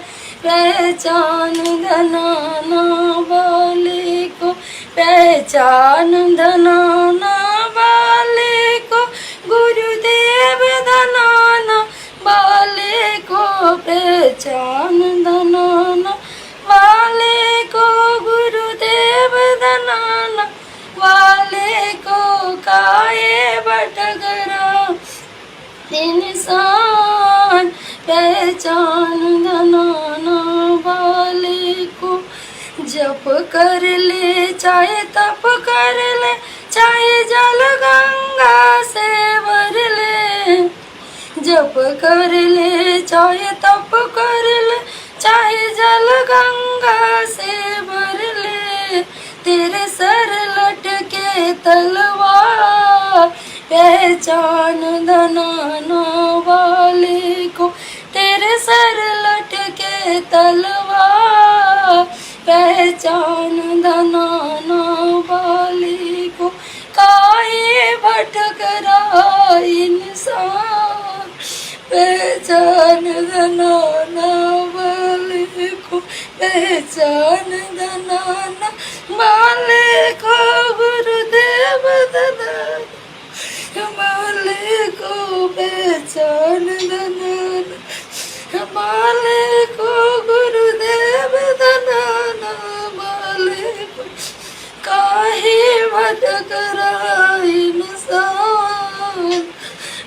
C: पहचान धनाना वाले को, पहचान धनाना वाले को, गुरुदेव धनाना वाले को, पहचान धनाना वाले को, गुरुदेव धनाना वाले को, काहे भटक रहा इंसान, पहचान धनाना वाले को। जप कर ले चाहे तप कर ले, चाहे जल गंगा से भर ले, जप कर ले चाहे तप कर ले, चाहे जल गंगा से भर ले, तेरे सर लटके तलवार, पहचान धनाना वाले को, तेरे सर लटके तलवार, पहचान धनाना वाले को। काहे भटक रहा इंसान, पहचान धनाना वाले को, पहचान धनाना वाले को। गुरुदेव धनाना वाले को, पहचान धनाना वाले को। गुरुदेव धनाना वाले को। काहे भटक रहा इंसान,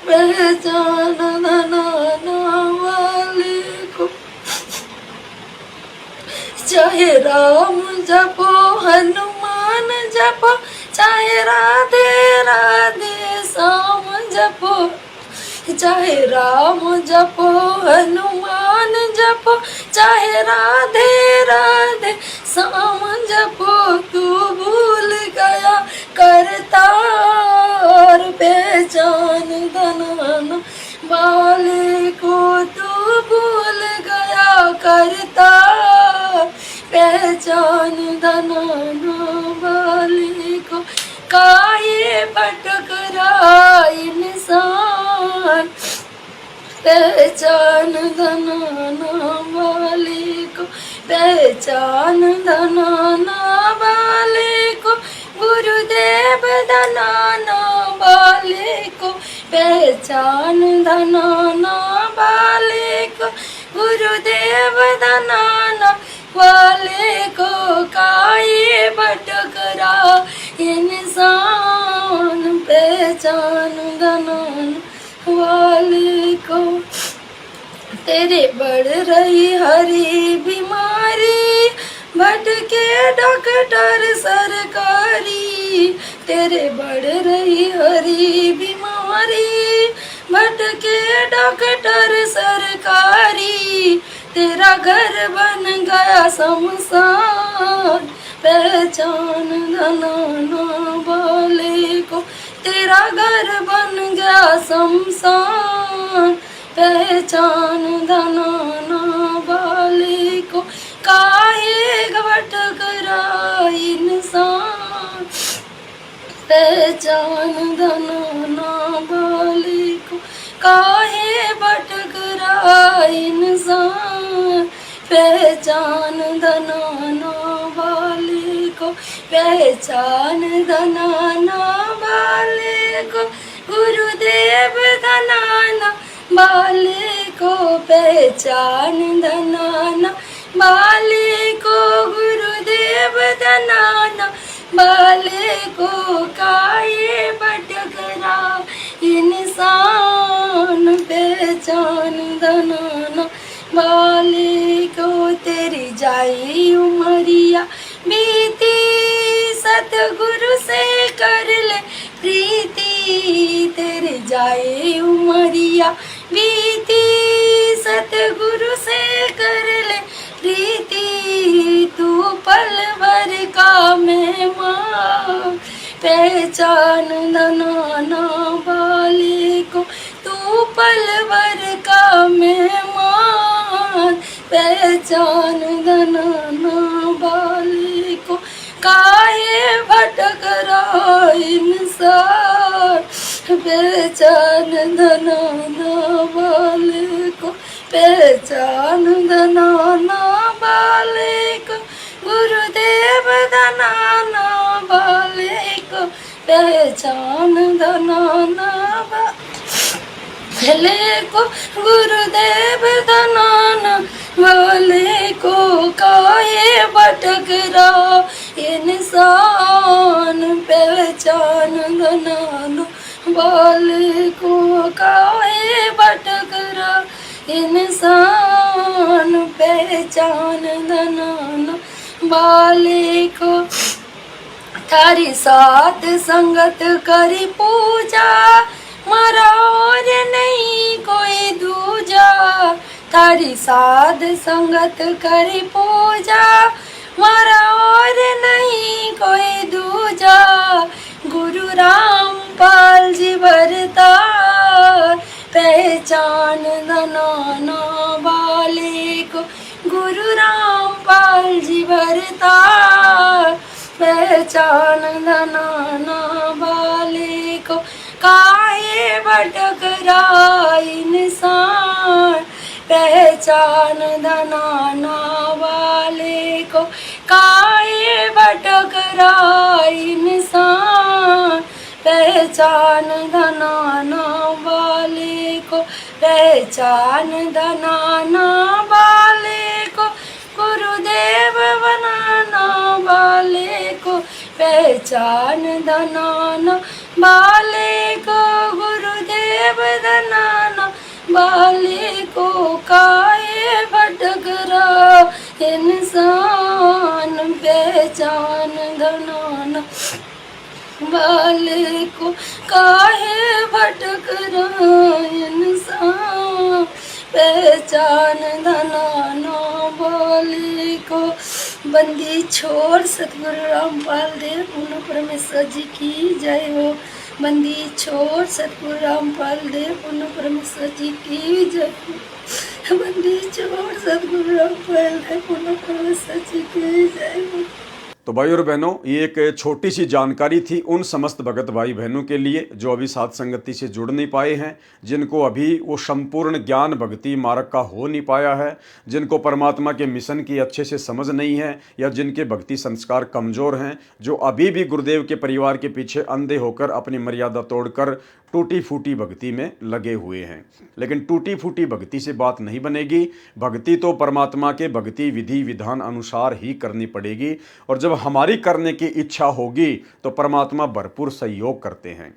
C: पहचान धनाना वाले को। चाहे राम जपो हनुमान जपो, चाहे राधे राधे श्याम जपो, चाहे राम जपो हनुमान जपो, चाहे राधे राधे श्याम जपो। तू भूल गया करतार, पहचान धनाना वाले को। तू भूल गया करतार, पहचान धनाना वाले को। काहे भटक रहा इंसान, पहचान धनाना वाले को, पहचान धनाना वाले को। गुरुदेव धनाना वाले को, पहचान धनाना वाले को। गुरुदेव धनाना वाले को। काहे भटक रहा इंसान, पहचान धनाना वाले को। तेरे बढ़ रही हरी बीमारी, भटके डॉक्टर सरकारी, तेरे बढ़ रही हरी बीमारी, भटके डॉक्टर सरकारी। तेरा घर बन गया शमशान, पहचान धनाना वाले को। तेरा घर बन गया शमशान, पहचान धनाना वाले को। काहे भटक रहा इंसान, पहचान धनाना वाले को। काहे भटक रहा इंसान, पहचान धनाना वाले को, पहचान धनाना वाले को। गुरुदेव धनाना वाले को, पहचान धनाना वाले को। गुरुदेव धनाना वाले को। काहे भटक रहा इंसान, पहचान धनाना वाले को। तेरी जाई उमरिया बीती, सतगुरु से कर ले प्रीति। तेरी जाई उमरिया बीती, सतगुरु से कर ले प्रीति। तू पल भर का मेहमान, पहचान धनाना वाले को। तू पल भर का मेहमान, पहचान धनाना वाले को। काहे भटक रहा इंसान, पहचान धनाना वाले को, पहचान धनाना वाले को। गुरुदेव धनाना वाले को, पहचान धनाना वाले को। गुरुदेव धनाना वाले को। काहे भटक रहा इंसान, पहचान धनाना वाले को। काहे भटक रहा इंसान, पहचान धनाना वाले को। थारी साथ संगत करी पूजा, मारा और नहीं कोई दूजा। तारी साध संगत करी पूजा, मारा और नहीं कोई दूजा। गुरु रामपाल जी भरतार, पहचान दनाना वाले को। गुरु रामपाल जी भरतार, पहचान दनाना वाले को। काहे भटक रहा इंसान, पहचान दनाना वाले को। काहे भटक रहा इंसान, पहचान दनाना वाले को। पहचान दनाना वाले को, गुरुदेव बनाना वाले को। पहचान दनाना वाले को, गुरुदेव बनाना वाले को। काहे भटक रहा इंसान, पहचान दनाना वाले को। काहे भटक रहा इंसान, पहचान दनाना वाले को। बंदी छोड़ सतगुरु रामपाल देव पूर्ण परमेश्वर जी की जय हो। बंदी छोड़ सतगुरु रामपाल देव पूर्ण परमेश्वर जी की जय हो। बंदी छोड़ सतगुरु रामपाल देव पूर्ण परमेश्वर जी की जय हो।
A: तो भाई और बहनों, ये एक छोटी सी जानकारी थी उन समस्त भगत भाई बहनों के लिए जो अभी साध संगति से जुड़ नहीं पाए हैं, जिनको अभी वो संपूर्ण ज्ञान भक्ति मार्ग का हो नहीं पाया है, जिनको परमात्मा के मिशन की अच्छे से समझ नहीं है, या जिनके भक्ति संस्कार कमज़ोर हैं, जो अभी भी गुरुदेव के परिवार के पीछे अंधे होकर अपनी मर्यादा तोड़कर टूटी फूटी भक्ति में लगे हुए हैं। लेकिन टूटी फूटी भक्ति से बात नहीं बनेगी। भक्ति तो परमात्मा के भक्ति विधि विधान अनुसार ही करनी पड़ेगी, और जब हमारी करने की इच्छा होगी तो परमात्मा भरपूर सहयोग करते हैं।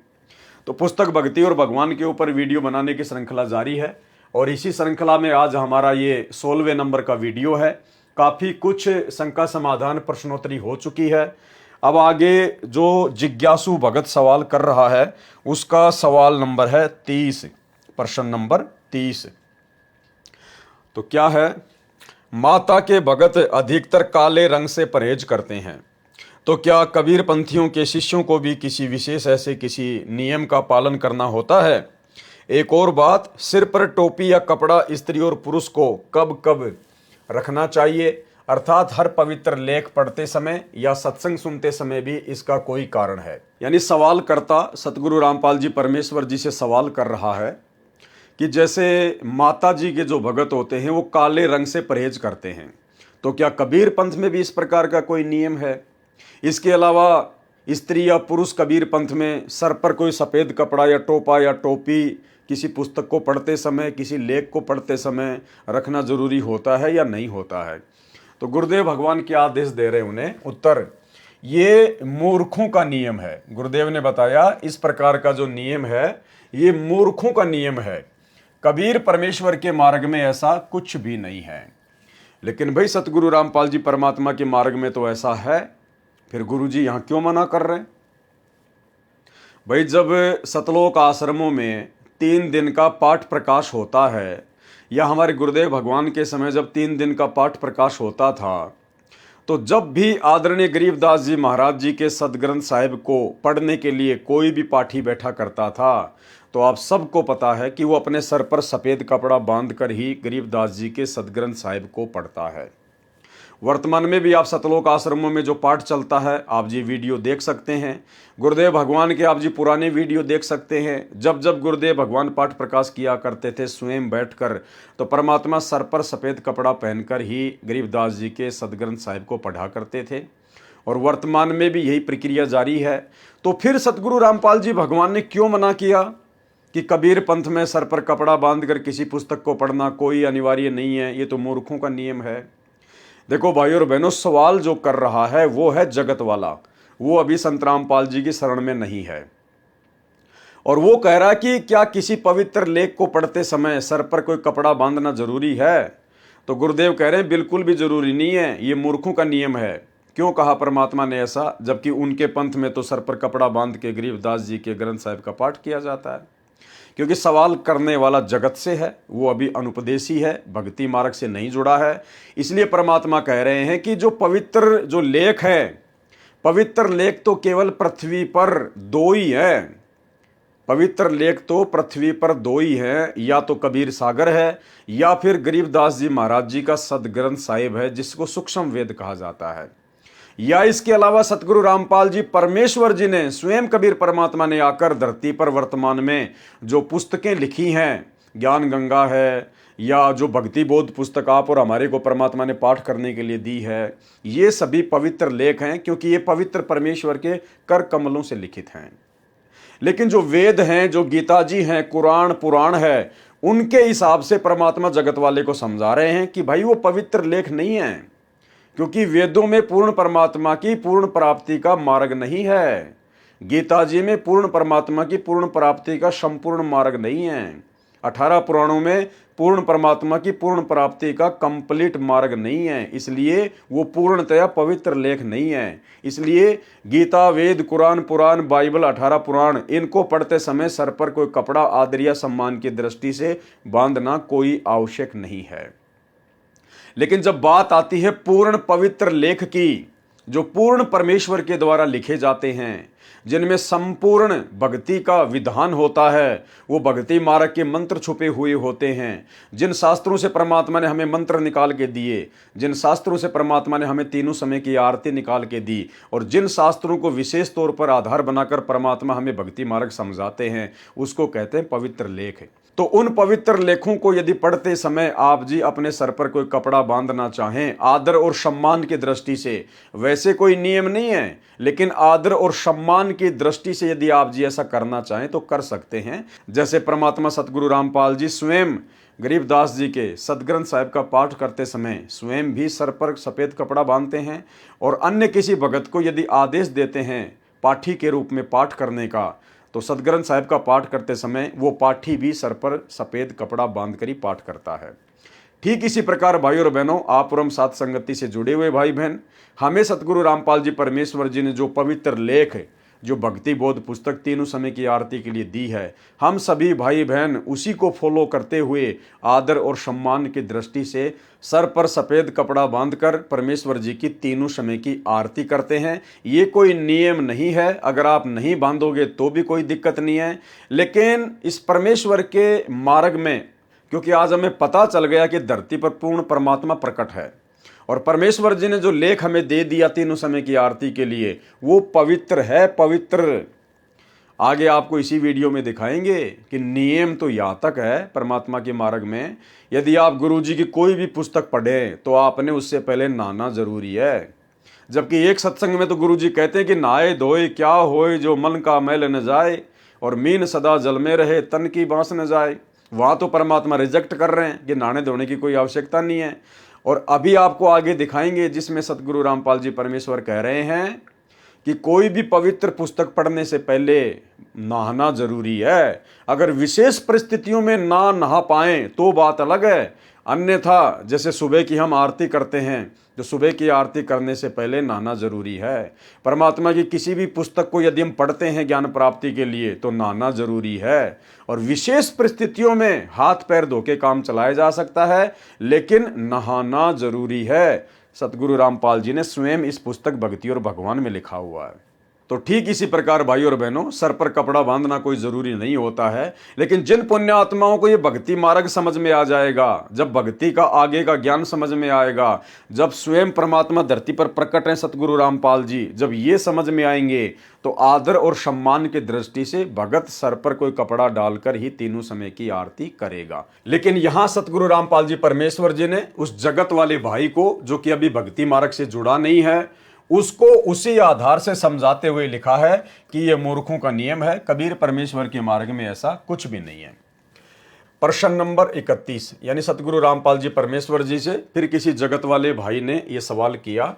A: तो पुस्तक भक्ति और भगवान के ऊपर वीडियो बनाने की श्रृंखला जारी है, और इसी श्रृंखला में आज हमारा ये 16वें नंबर का वीडियो है। काफ़ी कुछ शंका समाधान प्रश्नोत्तरी हो चुकी है। अब आगे जो जिज्ञासु भगत सवाल कर रहा है उसका सवाल नंबर है 30, प्रश्न नंबर 30। तो क्या है? माता के भगत अधिकतर काले रंग से परहेज करते हैं, तो क्या कबीर पंथियों के शिष्यों को भी किसी विशेष ऐसे किसी नियम का पालन करना होता है? एक और बात, सिर पर टोपी या कपड़ा स्त्री और पुरुष को कब कब रखना चाहिए, अर्थात हर पवित्र लेख पढ़ते समय या सत्संग सुनते समय भी इसका कोई कारण है? यानी सवाल करता सतगुरु रामपाल जी परमेश्वर जी से सवाल कर रहा है कि जैसे माता जी के जो भगत होते हैं वो काले रंग से परहेज करते हैं, तो क्या कबीर पंथ में भी इस प्रकार का कोई नियम है? इसके अलावा स्त्री या पुरुष कबीर पंथ में सर पर कोई सफ़ेद कपड़ा या टोपा या टोपी किसी पुस्तक को पढ़ते समय, किसी लेख को पढ़ते समय रखना जरूरी होता है या नहीं होता है? तो गुरुदेव भगवान क्या आदेश दे रहे हैं उन्हें? उत्तर, ये मूर्खों का नियम है। गुरुदेव ने बताया इस प्रकार का जो नियम है ये मूर्खों का नियम है। कबीर परमेश्वर के मार्ग में ऐसा कुछ भी नहीं है। लेकिन भाई सतगुरु रामपाल जी परमात्मा के मार्ग में तो ऐसा है, फिर गुरु जी यहाँ क्यों मना कर रहे हैं? भाई जब सतलोक आश्रमों में 3 दिन का पाठ प्रकाश होता है, या हमारे गुरुदेव भगवान के समय जब 3 दिन का पाठ प्रकाश होता था, तो जब भी आदरणीय गरीबदास जी महाराज जी के सदग्रंथ साहिब को पढ़ने के लिए कोई भी पाठी बैठा करता था, तो आप सबको पता है कि वो अपने सर पर सफ़ेद कपड़ा बांधकर ही गरीबदास जी के सदग्रंथ साहिब को पढ़ता है। वर्तमान में भी आप सतलोक आश्रमों में जो पाठ चलता है आप जी वीडियो देख सकते हैं। गुरुदेव भगवान के आप जी पुराने वीडियो देख सकते हैं। जब जब गुरुदेव भगवान पाठ प्रकाश किया करते थे स्वयं बैठकर, तो परमात्मा सर पर सफ़ेद कपड़ा पहनकर ही गरीबदास जी के सदग्रंथ साहिब को पढ़ा करते थे, और वर्तमान में भी यही प्रक्रिया जारी है। तो फिर सतगुरु रामपाल जी भगवान ने क्यों मना किया कि कबीर पंथ में सर पर कपड़ा बांधकर किसी पुस्तक को पढ़ना कोई अनिवार्य नहीं है, ये तो मूर्खों का नियम है? देखो भाई और बहनों, सवाल जो कर रहा है वो है जगत वाला, वो अभी संत रामपाल जी की शरण में नहीं है, और वो कह रहा है कि क्या किसी पवित्र लेख को पढ़ते समय सर पर कोई कपड़ा बांधना जरूरी है? तो गुरुदेव कह रहे हैं बिल्कुल भी जरूरी नहीं है, ये मूर्खों का नियम है। क्यों कहा परमात्मा ने ऐसा, जबकि उनके पंथ में तो सर पर कपड़ा बांध के गरीबदास जी के ग्रंथ साहिब का पाठ किया जाता है? क्योंकि सवाल करने वाला जगत से है, वो अभी अनुपदेशी है, भक्ति मार्ग से नहीं जुड़ा है। इसलिए परमात्मा कह रहे हैं कि जो पवित्र जो लेख है, पवित्र लेख तो केवल पृथ्वी पर दो ही है। पवित्र लेख तो पृथ्वी पर दो ही है, या तो कबीर सागर है या फिर गरीबदास जी महाराज जी का सदग्रंथ साहिब है, जिसको सूक्ष्म वेद कहा जाता है। या इसके अलावा सतगुरु रामपाल जी परमेश्वर जी ने स्वयं कबीर परमात्मा ने आकर धरती पर वर्तमान में जो पुस्तकें लिखी हैं, ज्ञान गंगा है या जो भक्ति बोध पुस्तक आप और हमारे को परमात्मा ने पाठ करने के लिए दी है, ये सभी पवित्र लेख हैं, क्योंकि ये पवित्र परमेश्वर के कर कमलों से लिखित हैं। लेकिन जो वेद हैं, जो गीता जी हैं, कुरान पुराण है, उनके हिसाब से परमात्मा जगत वाले को समझा रहे हैं कि भाई वो पवित्र लेख नहीं है, क्योंकि वेदों में पूर्ण परमात्मा की पूर्ण प्राप्ति का मार्ग नहीं है। गीता जी में पूर्ण परमात्मा की पूर्ण प्राप्ति का संपूर्ण मार्ग नहीं है। 18 पुराणों में पूर्ण परमात्मा की पूर्ण प्राप्ति का कंप्लीट मार्ग नहीं है, इसलिए वो पूर्णतया पवित्र लेख नहीं है। इसलिए गीता, वेद, कुरान, पुराण, बाइबल, 18 पुराण, इनको पढ़ते समय सर पर कोई कपड़ा आदर या सम्मान की दृष्टि से बांधना कोई आवश्यक नहीं है। लेकिन जब बात आती है पूर्ण पवित्र लेख की, जो पूर्ण परमेश्वर के द्वारा लिखे जाते हैं, जिनमें संपूर्ण भक्ति का विधान होता है, वो भक्ति मार्ग के मंत्र छुपे हुए होते हैं, जिन शास्त्रों से परमात्मा ने हमें मंत्र निकाल के दिए, जिन शास्त्रों से परमात्मा ने हमें तीनों समय की आरती निकाल के दी, और जिन शास्त्रों को विशेष तौर पर आधार बनाकर परमात्मा हमें भक्ति मार्ग समझाते हैं, उसको कहते हैं पवित्र लेख। तो उन पवित्र लेखों को यदि पढ़ते समय आप जी अपने सर पर कोई कपड़ा बांधना चाहें आदर और सम्मान की दृष्टि से, वैसे कोई नियम नहीं है, लेकिन आदर और सम्मान की दृष्टि से यदि आप जी ऐसा करना चाहें तो कर सकते हैं। जैसे परमात्मा सतगुरु रामपाल जी स्वयं गरीबदास जी के सदग्रंथ साहिब का पाठ करते समय स्वयं भी सर पर सफ़ेद कपड़ा बांधते हैं, और अन्य किसी भगत को यदि आदेश देते हैं पाठी के रूप में पाठ करने का, तो सदग्रंथ साहिब का पाठ करते समय वो पाठी भी सर पर सफ़ेद कपड़ा बांधकर ही पाठ करता है। ठीक इसी प्रकार भाई और बहनों, आप और हम साथ संगति से जुड़े हुए भाई बहन, हमें सतगुरु रामपाल जी परमेश्वर जी ने जो पवित्र लेख, जो भक्ति बोध पुस्तक तीनों समय की आरती के लिए दी है, हम सभी भाई बहन उसी को फॉलो करते हुए आदर और सम्मान की दृष्टि से सर पर सफ़ेद कपड़ा बांधकर परमेश्वर जी की तीनों समय की आरती करते हैं। ये कोई नियम नहीं है, अगर आप नहीं बांधोगे तो भी कोई दिक्कत नहीं है। लेकिन इस परमेश्वर के मार्ग में, क्योंकि आज हमें पता चल गया कि धरती पर पूर्ण परमात्मा प्रकट है, और परमेश्वर जी ने जो लेख हमें दे दिया तीनों समय की आरती के लिए, वो पवित्र है, पवित्र। आगे आपको इसी वीडियो में दिखाएंगे कि नियम तो यहाँ तक है परमात्मा के मार्ग में, यदि आप गुरु जी की कोई भी पुस्तक पढ़ें तो आपने उससे पहले नहाना जरूरी है। जबकि एक सत्संग में तो गुरु जी कहते हैं कि नहाए धोए क्या होए जो मन का मैल न जाए, और मीन सदा जल में रहे तन की बांस न जाए। वहाँ तो परमात्मा रिजेक्ट कर रहे हैं कि नहाने धोने की कोई आवश्यकता नहीं है। और अभी आपको आगे दिखाएंगे जिसमें सतगुरु रामपाल जी परमेश्वर कह रहे हैं कि कोई भी पवित्र पुस्तक पढ़ने से पहले नहाना जरूरी है। अगर विशेष परिस्थितियों में ना नहा पाएं तो बात अलग है, अन्यथा जैसे सुबह की हम आरती करते हैं, जो सुबह की आरती करने से पहले नहाना जरूरी है। परमात्मा की किसी भी पुस्तक को यदि हम पढ़ते हैं ज्ञान प्राप्ति के लिए तो नहाना जरूरी है। और विशेष परिस्थितियों में हाथ पैर धो के काम चलाया जा सकता है, लेकिन नहाना जरूरी है। सतगुरु रामपाल जी ने स्वयं इस पुस्तक भक्ति और भगवान में लिखा हुआ है। तो ठीक इसी प्रकार भाई और बहनों, सर पर कपड़ा बांधना कोई जरूरी नहीं होता है, लेकिन जिन पुण्य आत्माओं को ये भक्ति मार्ग समझ में आ जाएगा, जब भक्ति का आगे का ज्ञान समझ में आएगा, जब स्वयं परमात्मा धरती पर प्रकट है सतगुरु रामपाल जी, जब ये समझ में आएंगे तो आदर और सम्मान की दृष्टि से भगत सर पर कोई कपड़ा डालकर ही तीनों समय की आरती करेगा। लेकिन यहाँ सतगुरु रामपाल जी परमेश्वर जी ने उस जगत वाले भाई को, जो कि अभी भक्ति मार्ग से जुड़ा नहीं है, उसको उसी आधार से समझाते हुए लिखा है कि यह मूर्खों का नियम है, कबीर परमेश्वर के मार्ग में ऐसा कुछ भी नहीं है। प्रश्न नंबर 31, यानी सतगुरु रामपाल जी परमेश्वर जी से फिर किसी जगत वाले भाई ने यह सवाल किया,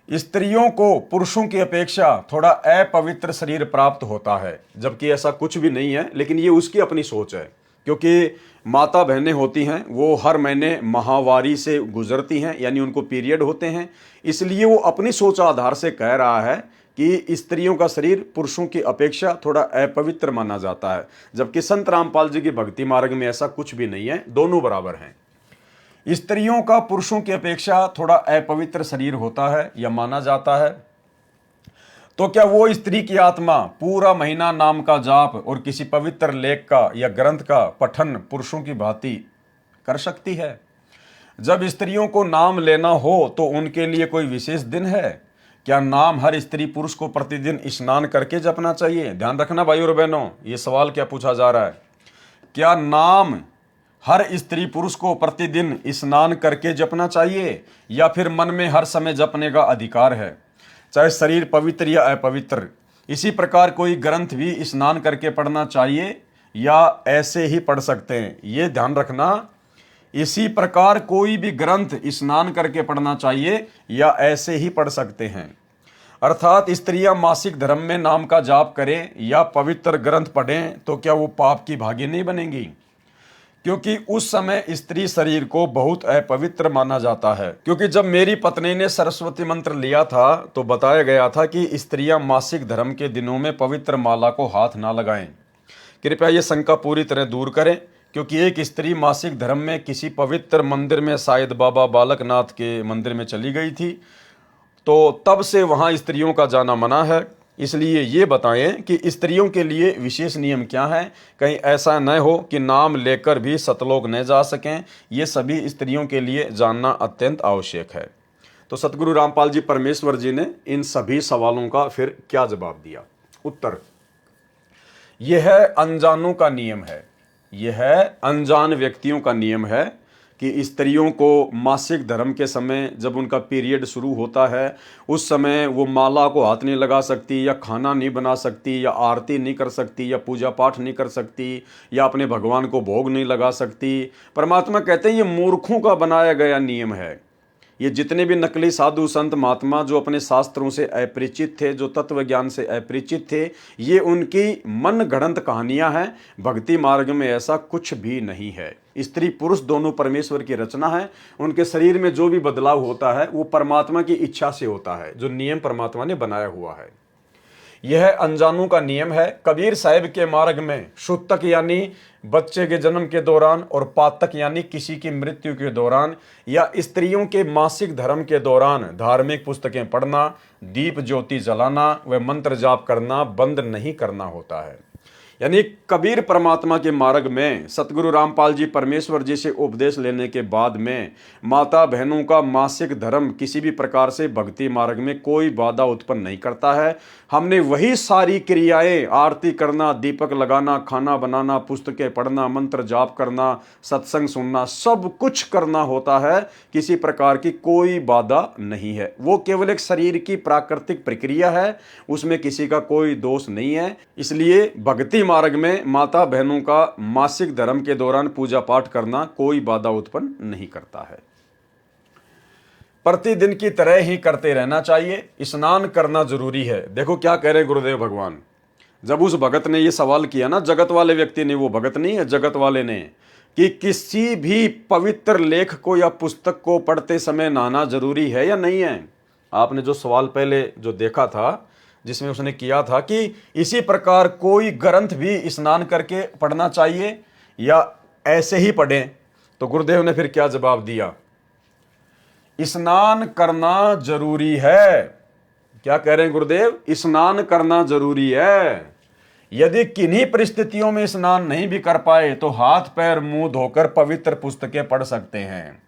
A: स्त्रियों को पुरुषों की अपेक्षा थोड़ा अपवित्र शरीर प्राप्त होता है, जबकि ऐसा कुछ भी नहीं है, लेकिन ये उसकी अपनी सोच है। क्योंकि माता बहनें होती हैं, वो हर महीने माहवारी से गुजरती हैं, यानी उनको पीरियड होते हैं, इसलिए वो अपनी सोच आधार से कह रहा है कि स्त्रियों का शरीर पुरुषों की अपेक्षा थोड़ा अपवित्र माना जाता है, जबकि संत रामपाल जी की भक्ति मार्ग में ऐसा कुछ भी नहीं है, दोनों बराबर हैं। स्त्रियों का पुरुषों की अपेक्षा थोड़ा अपवित्र शरीर होता है या माना जाता है, तो क्या वो स्त्री की आत्मा पूरा महीना नाम का जाप और किसी पवित्र लेख का या ग्रंथ का पठन पुरुषों की भांति कर सकती है? जब स्त्रियों को नाम लेना हो तो उनके लिए कोई विशेष दिन है? क्या नाम हर स्त्री पुरुष को प्रतिदिन स्नान करके जपना चाहिए? ध्यान रखना भाई और बहनों, ये सवाल क्या पूछा जा रहा है। क्या नाम हर स्त्री पुरुष को प्रतिदिन स्नान करके जपना चाहिए या फिर मन में हर समय जपने का अधिकार है, चाहे शरीर पवित्र या अपवित्र? इसी प्रकार कोई ग्रंथ भी स्नान करके पढ़ना चाहिए या ऐसे ही पढ़ सकते हैं? ये ध्यान रखना, इसी प्रकार कोई भी ग्रंथ स्नान करके पढ़ना चाहिए या ऐसे ही पढ़ सकते हैं। अर्थात स्त्रियां मासिक धर्म में नाम का जाप करें या पवित्र ग्रंथ पढ़ें तो क्या वो पाप की भागी नहीं बनेंगी? क्योंकि उस समय स्त्री शरीर को बहुत अपवित्र माना जाता है। क्योंकि जब मेरी पत्नी ने सरस्वती मंत्र लिया था तो बताया गया था कि स्त्रियां मासिक धर्म के दिनों में पवित्र माला को हाथ ना लगाएं। कृपया ये शंका पूरी तरह दूर करें, क्योंकि एक स्त्री मासिक धर्म में किसी पवित्र मंदिर में, शायद बाबा बालकनाथ के मंदिर में चली गई थी, तो तब से वहाँ स्त्रियों का जाना मना है। इसलिए ये बताएं कि स्त्रियों के लिए विशेष नियम क्या हैं, कहीं ऐसा न हो कि नाम लेकर भी सतलोक न जा सकें। ये सभी स्त्रियों के लिए जानना अत्यंत आवश्यक है। तो सतगुरु रामपाल जी परमेश्वर जी ने इन सभी सवालों का फिर क्या जवाब दिया? उत्तर, यह अनजानों का नियम है, यह अनजान व्यक्तियों का नियम है कि स्त्रियों को मासिक धर्म के समय जब उनका पीरियड शुरू होता है उस समय वो माला को हाथ नहीं लगा सकती, या खाना नहीं बना सकती, या आरती नहीं कर सकती, या पूजा पाठ नहीं कर सकती, या अपने भगवान को भोग नहीं लगा सकती। परमात्मा कहते हैं ये मूर्खों का बनाया गया नियम है। ये जितने भी नकली साधु संत महात्मा जो अपने शास्त्रों से अपरिचित थे, जो तत्व ज्ञान से अपरिचित थे, ये उनकी मन गढ़ंत कहानियां हैं। भक्ति मार्ग में ऐसा कुछ भी नहीं है। स्त्री पुरुष दोनों परमेश्वर की रचना है। उनके शरीर में जो भी बदलाव होता है वो परमात्मा की इच्छा से होता है, जो नियम परमात्मा ने बनाया हुआ है। यह अनजानों का नियम है। कबीर साहिब के मार्ग में शुतक यानी बच्चे के जन्म के दौरान और पातक यानी किसी की मृत्यु के दौरान या स्त्रियों के मासिक धर्म के दौरान धार्मिक पुस्तकें पढ़ना, दीप ज्योति जलाना व मंत्र जाप करना बंद नहीं करना होता है। यानी कबीर परमात्मा के मार्ग में सतगुरु रामपाल जी परमेश्वर जी से उपदेश लेने के बाद में माता बहनों का मासिक धर्म किसी भी प्रकार से भक्ति मार्ग में कोई बाधा उत्पन्न नहीं करता है। हमने वही सारी क्रियाएं, आरती करना, दीपक लगाना, खाना बनाना, पुस्तकें पढ़ना, मंत्र जाप करना, सत्संग सुनना, सब कुछ करना होता है। किसी प्रकार की कोई बाधा नहीं है। वो केवल एक शरीर की प्राकृतिक प्रक्रिया है, उसमें किसी का कोई दोष नहीं है। इसलिए भक्ति मार्ग में माता बहनों का मासिक धर्म के दौरान पूजा पाठ करना कोई बाधा उत्पन्न नहीं करता है। प्रतिदिन की तरह ही करते रहना चाहिए। स्नान करना जरूरी है। देखो क्या कह रहे गुरुदेव भगवान। जब उस भगत ने ये सवाल किया ना, जगत वाले व्यक्ति ने, वो भगत नहीं है, जगत वाले ने, कि किसी भी पवित्र लेख को या पुस्तक को पढ़ते समय नहाना जरूरी है या नहीं है। आपने जो सवाल पहले जो देखा था, जिसमें उसने किया था कि इसी प्रकार कोई ग्रंथ भी स्नान करके पढ़ना चाहिए या ऐसे ही पढ़ें, तो गुरुदेव ने फिर क्या जवाब दिया? स्नान करना जरूरी है। क्या कह रहे हैं गुरुदेव? स्नान करना जरूरी है। यदि किन्हीं परिस्थितियों में स्नान नहीं भी कर पाए तो हाथ पैर मुंह धोकर पवित्र पुस्तकें पढ़ सकते हैं।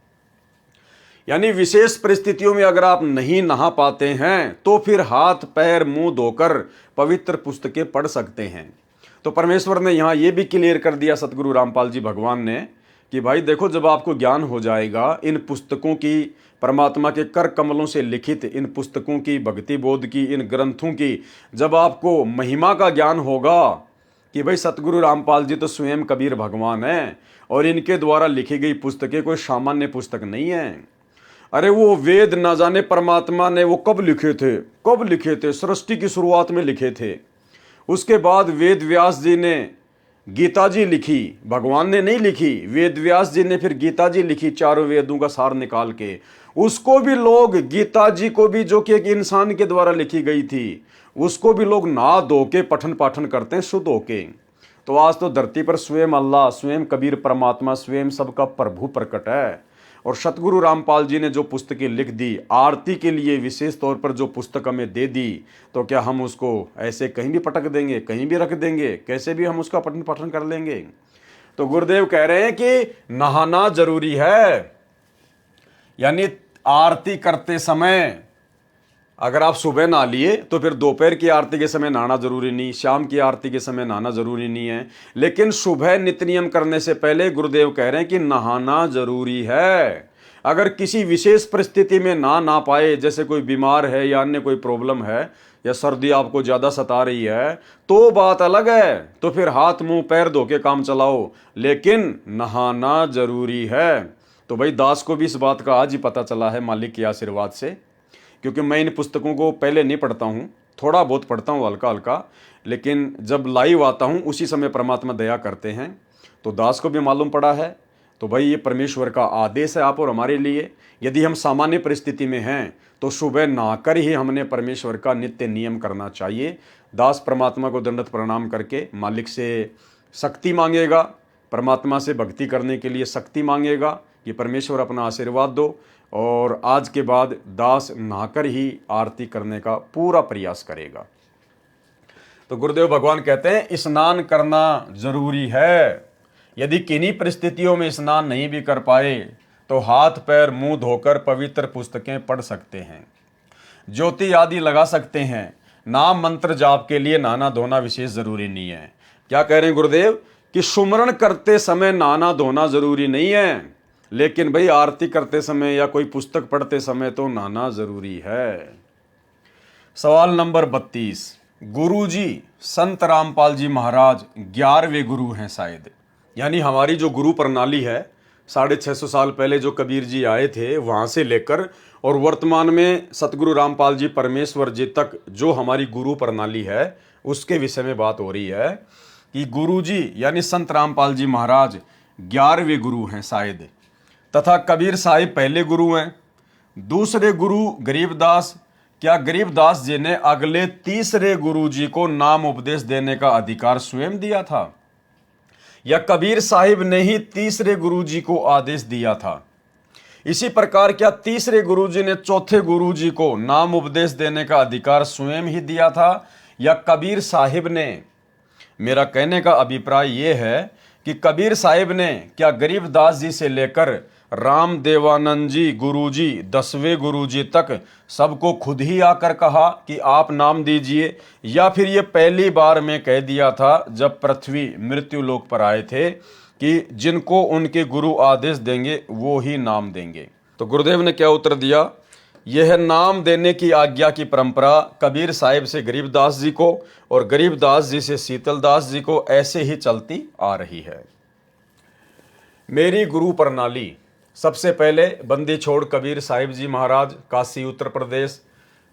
A: यानी विशेष परिस्थितियों में अगर आप नहीं नहा पाते हैं तो फिर हाथ पैर मुंह धोकर पवित्र पुस्तकें पढ़ सकते हैं। तो परमेश्वर ने यहाँ ये भी क्लियर कर दिया, सतगुरु रामपाल जी भगवान ने, कि भाई देखो, जब आपको ज्ञान हो जाएगा इन पुस्तकों की, परमात्मा के कर कमलों से लिखित इन पुस्तकों की, भक्ति बोध की, इन ग्रंथों की, जब आपको महिमा का ज्ञान होगा कि भाई सतगुरु रामपाल जी तो स्वयं कबीर भगवान हैं और इनके द्वारा लिखी गई पुस्तकें कोई सामान्य पुस्तक नहीं है। अरे वो वेद ना जाने परमात्मा ने वो कब लिखे थे? सृष्टि की शुरुआत में लिखे थे। उसके बाद वेद व्यास जी ने गीता जी लिखी, भगवान ने नहीं लिखी, वेद व्यास जी ने फिर गीता जी लिखी, चारों वेदों का सार निकाल के। उसको भी लोग, गीता जी को भी जो कि एक इंसान के द्वारा लिखी गई थी, उसको भी लोग नहा धो के पठन पाठन करते हैं शुद्ध होके। तो आज तो धरती पर स्वयं अल्लाह, स्वयं कबीर परमात्मा, स्वयं सबका प्रभु प्रकट है। और सतगुरु रामपाल जी ने जो पुस्तकें लिख दी, आरती के लिए विशेष तौर पर जो पुस्तक हमें दे दी, तो क्या हम उसको ऐसे कहीं भी पटक देंगे, कहीं भी रख देंगे, कैसे भी हम उसका पठन पाठन कर लेंगे? तो गुरुदेव कह रहे हैं कि नहाना जरूरी है। यानी आरती करते समय अगर आप सुबह नहा लिए तो फिर दोपहर की आरती के समय नहाना जरूरी नहीं, शाम की आरती के समय नहाना जरूरी नहीं है। लेकिन सुबह नित्य नियम करने से पहले गुरुदेव कह रहे हैं कि नहाना जरूरी है। अगर किसी विशेष परिस्थिति में ना पाए, जैसे कोई बीमार है या अन्य कोई प्रॉब्लम है, या सर्दी आपको ज्यादा सता रही है, तो बात अलग है, तो फिर हाथ मुंह पैर धो के काम चलाओ, लेकिन नहाना जरूरी है। तो भाई दास को भी इस बात का आज ही पता चला है मालिक के आशीर्वाद से, क्योंकि मैं इन पुस्तकों को पहले नहीं पढ़ता हूँ, थोड़ा बहुत पढ़ता हूँ हल्का हल्का, लेकिन जब लाइव आता हूँ उसी समय परमात्मा दया करते हैं। तो दास को भी मालूम पड़ा है। तो भाई ये परमेश्वर का आदेश है आप और हमारे लिए। यदि हम सामान्य परिस्थिति में हैं तो सुबह नहाकर ही हमने परमेश्वर का नित्य नियम करना चाहिए। दास परमात्मा को दंडवत प्रणाम करके मालिक से शक्ति मांगेगा, परमात्मा से भक्ति करने के लिए शक्ति मांगेगा कि परमेश्वर अपना आशीर्वाद दो। और आज के बाद दास नहाकर ही आरती करने का पूरा प्रयास करेगा। तो गुरुदेव भगवान कहते हैं स्नान करना जरूरी है। यदि किन्हीं परिस्थितियों में स्नान नहीं भी कर पाए तो हाथ पैर मुंह धोकर पवित्र पुस्तकें पढ़ सकते हैं, ज्योति आदि लगा सकते हैं। नाम मंत्र जाप के लिए नहाना धोना विशेष जरूरी नहीं है। क्या कह रहे हैं गुरुदेव कि सुमरण करते समय नहाना धोना जरूरी नहीं है, लेकिन भाई आरती करते समय या कोई पुस्तक पढ़ते समय तो नहाना जरूरी है। सवाल नंबर 32, गुरुजी संत रामपाल जी महाराज 11वें गुरु हैं शायद। यानी हमारी जो गुरु प्रणाली है, 650 साल पहले जो कबीर जी आए थे वहां से लेकर और वर्तमान में सतगुरु रामपाल जी परमेश्वर जी तक जो हमारी गुरु प्रणाली है, उसके विषय में बात हो रही है कि गुरुजी यानी संत रामपाल जी महाराज 11वें गुरु हैं शायद, तथा कबीर साहिब पहले गुरु हैं। दूसरे गुरु गरीबदास, क्या गरीबदास जी ने अगले तीसरे गुरु जी को नाम उपदेश देने का अधिकार स्वयं दिया था, या कबीर साहिब ने ही तीसरे गुरु जी को आदेश दिया था? इसी प्रकार क्या तीसरे गुरु जी ने चौथे गुरु जी को नाम उपदेश देने का अधिकार स्वयं ही दिया था, या कबीर साहिब ने? मेरा कहने का अभिप्राय यह है कि कबीर साहिब ने क्या गरीबदास जी से लेकर राम देवानंद जी गुरुजी 10वें गुरुजी तक सबको खुद ही आकर कहा कि आप नाम दीजिए, या फिर ये पहली बार में कह दिया था जब पृथ्वी मृत्यु लोक पर आए थे कि जिनको उनके गुरु आदेश देंगे वो ही नाम देंगे? तो गुरुदेव ने क्या उत्तर दिया, यह नाम देने की आज्ञा की परंपरा कबीर साहिब से गरीबदास जी को और गरीबदास जी से शीतलदास जी को ऐसे ही चलती आ रही है। मेरी गुरु प्रणाली, सबसे पहले बंदी छोड़ कबीर साहिब जी महाराज काशी उत्तर प्रदेश,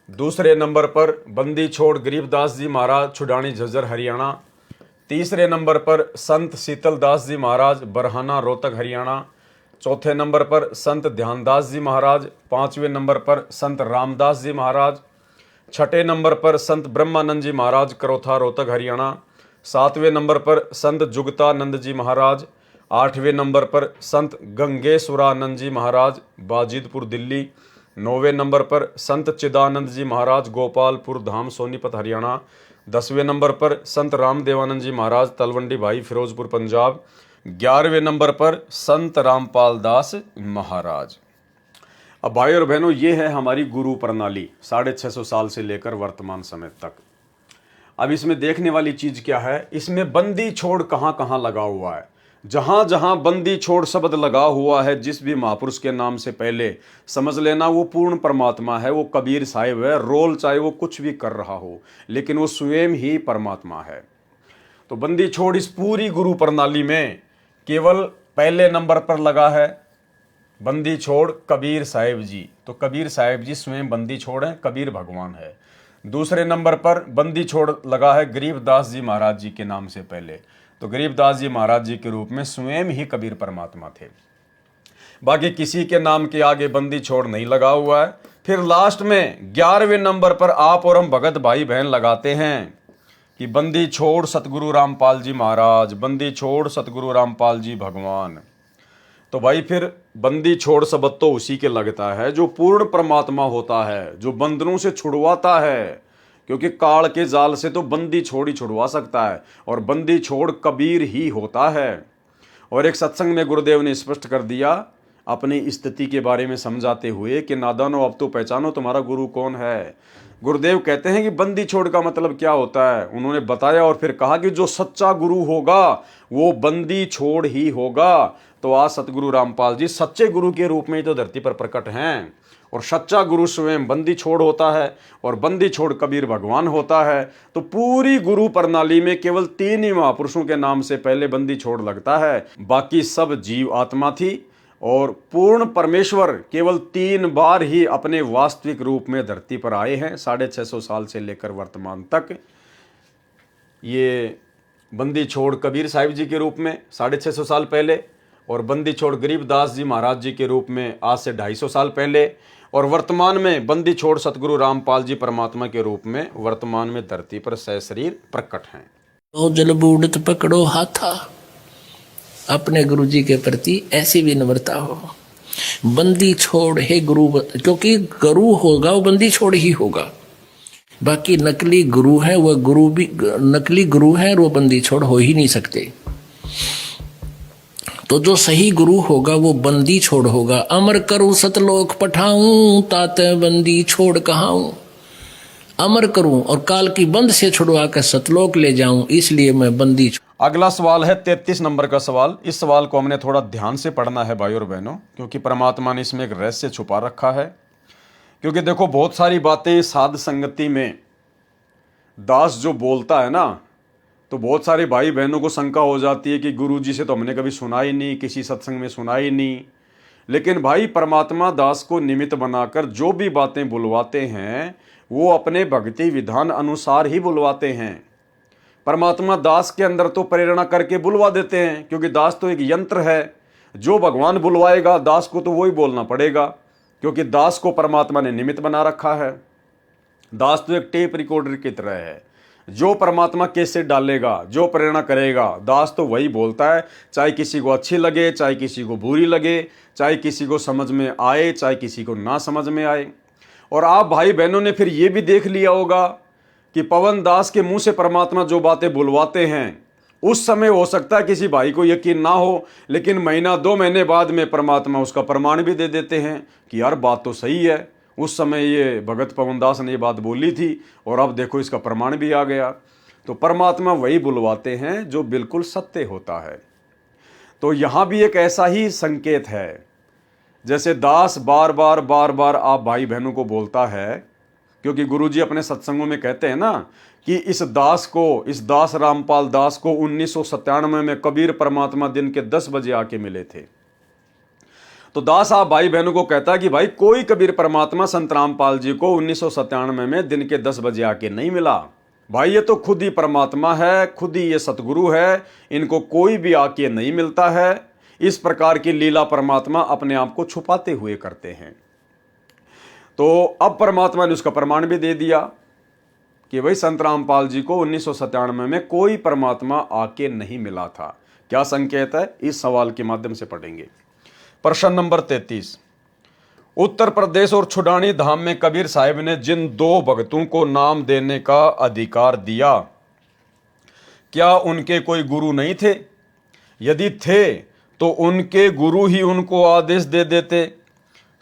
A: दूसरे नंबर पर बंदी छोड़ गरीबदास जी महाराज छुडानी झज्जर हरियाणा, तीसरे नंबर पर संत शीतलदास जी महाराज बरहाना रोहतक हरियाणा, चौथे नंबर पर संत ध्यानदास जी महाराज, पांचवें नंबर पर संत रामदास जी महाराज, छठे नंबर पर संत ब्रह्मानंद जी महाराज करोथा रोहतक हरियाणा, सातवें नंबर पर संत जुगतानंद जी महाराज, आठवें नंबर पर संत गंगेश्वरानंद जी महाराज बाजिदपुर दिल्ली, नौवें नंबर पर संत चिदानंद जी महाराज गोपालपुर धाम सोनीपत हरियाणा, 10वें नंबर पर संत रामदेवानंद जी महाराज तलवंडी भाई फिरोजपुर पंजाब, 11वें नंबर पर संत रामपाल दास महाराज। अब भाई और बहनों, ये है हमारी गुरु प्रणाली 650 साल से लेकर वर्तमान समय तक। अब इसमें देखने वाली चीज क्या है, इसमें बंदी छोड़ कहाँ कहाँ लगा हुआ है। जहां जहां बंदी छोड़ शब्द लगा हुआ है जिस भी महापुरुष के नाम से पहले, समझ लेना वो पूर्ण परमात्मा है, वो कबीर साहिब है। रोल चाहे वो कुछ भी कर रहा हो, लेकिन वो स्वयं ही परमात्मा है। तो बंदी छोड़ इस पूरी गुरु प्रणाली में केवल पहले नंबर पर लगा है बंदी छोड़ कबीर साहिब जी। तो कबीर साहिब जी स्वयं बंदी छोड़ हैं, कबीर भगवान है। दूसरे नंबर पर बंदी छोड़ लगा है गरीबदास जी महाराज जी के नाम से पहले। तो गरीबदास जी महाराज जी के रूप में स्वयं ही कबीर परमात्मा थे। बाकी किसी के नाम के आगे बंदी छोड़ नहीं लगा हुआ है। फिर लास्ट में 11वें नंबर पर आप और हम भगत भाई बहन लगाते हैं कि बंदी छोड़ सतगुरु रामपाल जी महाराज, बंदी छोड़ सतगुरु रामपाल जी भगवान। तो भाई फिर बंदी छोड़ शब्द तो उसी के लगता है जो पूर्ण परमात्मा होता है, जो बंधनों से छुड़वाता है, क्योंकि काल के जाल से तो बंदी छोड़ ही छुड़वा सकता है और बंदी छोड़ कबीर ही होता है। और एक सत्संग में गुरुदेव ने स्पष्ट कर दिया अपनी स्थिति के बारे में समझाते हुए कि नादानो अब तो पहचानो तुम्हारा गुरु कौन है। गुरुदेव कहते हैं कि बंदी छोड़ का मतलब क्या होता है, उन्होंने बताया और फिर कहा कि जो सच्चा गुरु होगा वो बंदी छोड़ ही होगा। तो आज सतगुरु रामपाल जी सच्चे गुरु के रूप में ही तो धरती पर प्रकट हैं और सच्चा गुरु स्वयं बंदी छोड़ होता है और बंदी छोड़ कबीर भगवान होता है। तो पूरी गुरु प्रणाली में केवल 3 ही महापुरुषों के नाम से पहले बंदी छोड़ लगता है, बाकी सब जीव आत्मा थी और पूर्ण परमेश्वर केवल 3 बार ही अपने वास्तविक रूप में धरती पर आए हैं 650 साल से लेकर वर्तमान तक। ये बंदी छोड़ कबीर साहिब जी के रूप में 650 साल पहले और बंदी छोड़ गरीबदास जी महाराज जी के रूप में आज से 250 साल पहले और वर्तमान में बंदी छोड़ सतगुरु रामपाल जी परमात्मा के रूप में वर्तमान में धरती पर सशरीर प्रकट हैं।
B: तो जल बूढ़त पकड़ो हाथा, अपने गुरु जी के प्रति ऐसी विनम्रता हो। बंदी छोड़ हे गुरु, क्योंकि गुरु होगा वो बंदी छोड़ ही होगा। बाकी नकली गुरु है, वह गुरु भी नकली गुरु है और वो बंदी छोड़ हो ही नहीं सकते। तो जो सही गुरु होगा वो बंदी छोड़ होगा। अमर करूं सतलोक पठाऊं, ताते बंदी छोड़ कहाऊं। अमर करूं और काल की बंद से छुड़वा कर सतलोक ले जाऊं, इसलिए मैं बंदी।
A: अगला सवाल है 33 नंबर का सवाल। इस सवाल को हमने थोड़ा ध्यान से पढ़ना है भाई और बहनों, क्योंकि परमात्मा ने इसमें एक रहस्य छुपा रखा है। क्योंकि देखो बहुत सारी बातें साध संगति में दास जो बोलता है ना, तो बहुत सारे भाई बहनों को शंका हो जाती है कि गुरु जी से तो हमने कभी सुना ही नहीं, किसी सत्संग में सुना ही नहीं। लेकिन भाई परमात्मा दास को निमित्त बनाकर जो भी बातें बुलवाते हैं वो अपने भक्ति विधान अनुसार ही बुलवाते हैं। परमात्मा दास के अंदर तो प्रेरणा करके बुलवा देते हैं, क्योंकि दास तो एक यंत्र है। जो भगवान बुलवाएगा दास को तो वही बोलना पड़ेगा, क्योंकि दास को परमात्मा ने निमित्त बना रखा है। दास तो एक टेप रिकॉर्डर की तरह है, जो परमात्मा कैसे डालेगा, जो प्रेरणा करेगा दास तो वही बोलता है, चाहे किसी को अच्छी लगे, चाहे किसी को बुरी लगे, चाहे किसी को समझ में आए, चाहे किसी को ना समझ में आए। और आप भाई बहनों ने फिर ये भी देख लिया होगा कि पवन दास के मुंह से परमात्मा जो बातें बुलवाते हैं उस समय हो सकता है किसी भाई को यकीन ना हो, लेकिन महीना 2 महीने बाद में परमात्मा उसका प्रमाण भी दे देते हैं कि यार बात तो सही है, उस समय ये भगत पवन दास ने ये बात बोली थी और अब देखो इसका प्रमाण भी आ गया। तो परमात्मा वही बुलवाते हैं जो बिल्कुल सत्य होता है। तो यहाँ भी एक ऐसा ही संकेत है, जैसे दास बार बार आप भाई बहनों को बोलता है, क्योंकि गुरुजी अपने सत्संगों में कहते हैं ना कि इस दास रामपाल दास को 1997 में कबीर परमात्मा दिन के 10 बजे आके मिले थे। तो दास आप भाई बहनों को कहता है कि भाई कोई कबीर परमात्मा संत रामपाल जी को 1997 में दिन के 10 बजे आके नहीं मिला। भाई ये तो खुद ही परमात्मा है, खुद ही ये सतगुरु है, इनको कोई भी आके नहीं मिलता है। इस प्रकार की लीला परमात्मा अपने आप को छुपाते हुए करते हैं। तो अब परमात्मा ने उसका प्रमाण भी दे दिया कि भाई संत रामपाल जी को 1997 में कोई परमात्मा आके नहीं मिला था। क्या संकेत है, इस सवाल के माध्यम से पढ़ेंगे। प्रश्न नंबर 33, उत्तर प्रदेश और छुडानी धाम में कबीर साहिब ने जिन 2 भक्तों को नाम देने का अधिकार दिया, क्या उनके कोई गुरु नहीं थे? यदि थे तो उनके गुरु ही उनको आदेश दे देते,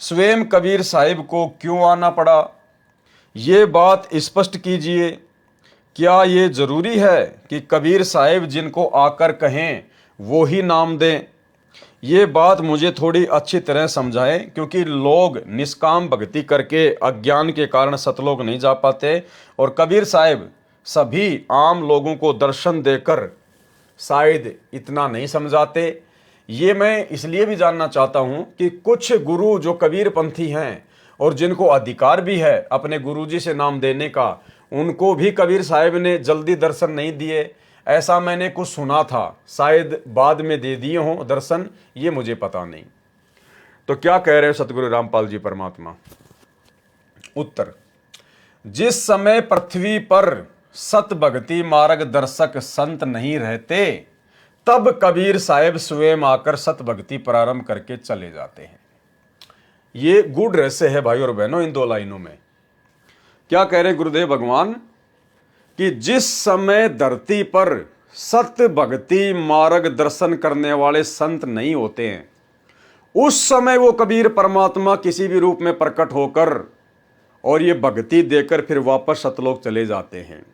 A: स्वयं कबीर साहिब को क्यों आना पड़ा? ये बात स्पष्ट कीजिए। क्या ये जरूरी है कि कबीर साहिब जिनको आकर कहें वो ही नाम दें? ये बात मुझे थोड़ी अच्छी तरह समझाएं, क्योंकि लोग निष्काम भक्ति करके अज्ञान के कारण सतलोक नहीं जा पाते और कबीर साहिब सभी आम लोगों को दर्शन देकर शायद इतना नहीं समझाते। ये मैं इसलिए भी जानना चाहता हूँ कि कुछ गुरु जो कबीर पंथी हैं और जिनको अधिकार भी है अपने गुरुजी से नाम देने का, उनको भी कबीर साहिब ने जल्दी दर्शन नहीं दिए। ऐसा मैंने कुछ सुना था, शायद बाद में दे दिए हों दर्शन, ये मुझे पता नहीं। तो क्या कह रहे हैं सतगुरु रामपाल जी परमात्मा? उत्तर, जिस समय पृथ्वी पर सत भक्ति मार्ग दर्शक संत नहीं रहते, तब कबीर साहेब स्वयं आकर सत भक्ति प्रारंभ करके चले जाते हैं। ये गूढ़ रहस्य है भाई और बहनों इन दो लाइनों में। क्या कह रहे गुरुदेव भगवान कि जिस समय धरती पर सत्य भक्ति मार्ग दर्शन करने वाले संत नहीं होते हैं, उस समय वो कबीर परमात्मा किसी भी रूप में प्रकट होकर और ये भक्ति देकर फिर वापस सतलोक चले जाते हैं।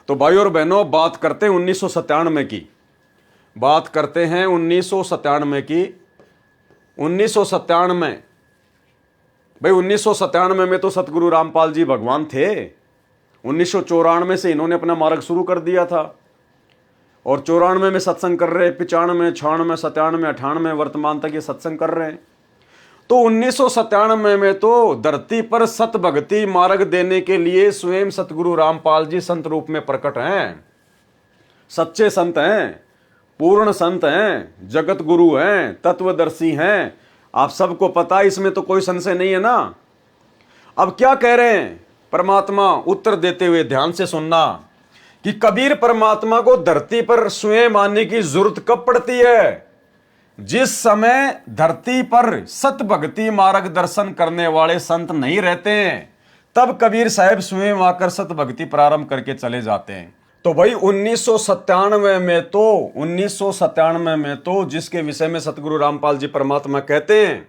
A: तो भाई और बहनों बात करते हैं 1997 की, बात करते हैं 1997 की। 1997 भाई 1997 में तो सतगुरु रामपाल जी भगवान थे। 1994 से इन्होंने अपना मार्ग शुरू कर दिया था और 94 में सत्संग कर रहे, 95, 96, 97, 98 वर्तमान तक ये सत्संग कर रहे हैं। तो 1997 में तो धरती पर सत भक्ति मार्ग देने के लिए स्वयं सतगुरु रामपाल जी संत रूप में प्रकट हैं। सच्चे संत हैं, पूर्ण संत हैं, जगत गुरु हैं, तत्वदर्शी हैं। आप सबको पता है, इसमें तो कोई संशय नहीं है ना। अब क्या कह रहे हैं परमात्मा? उत्तर देते हुए ध्यान से सुनना कि कबीर परमात्मा को धरती पर स्वयं आने की जरूरत कब पड़ती है? जिस समय धरती पर सत भक्ति मार्ग दर्शन करने वाले संत नहीं रहते हैं, तब कबीर साहब स्वयं आकर सत भक्ति प्रारंभ करके चले जाते हैं। तो भाई 1997 में तो जिसके विषय में सतगुरु रामपाल जी परमात्मा कहते हैं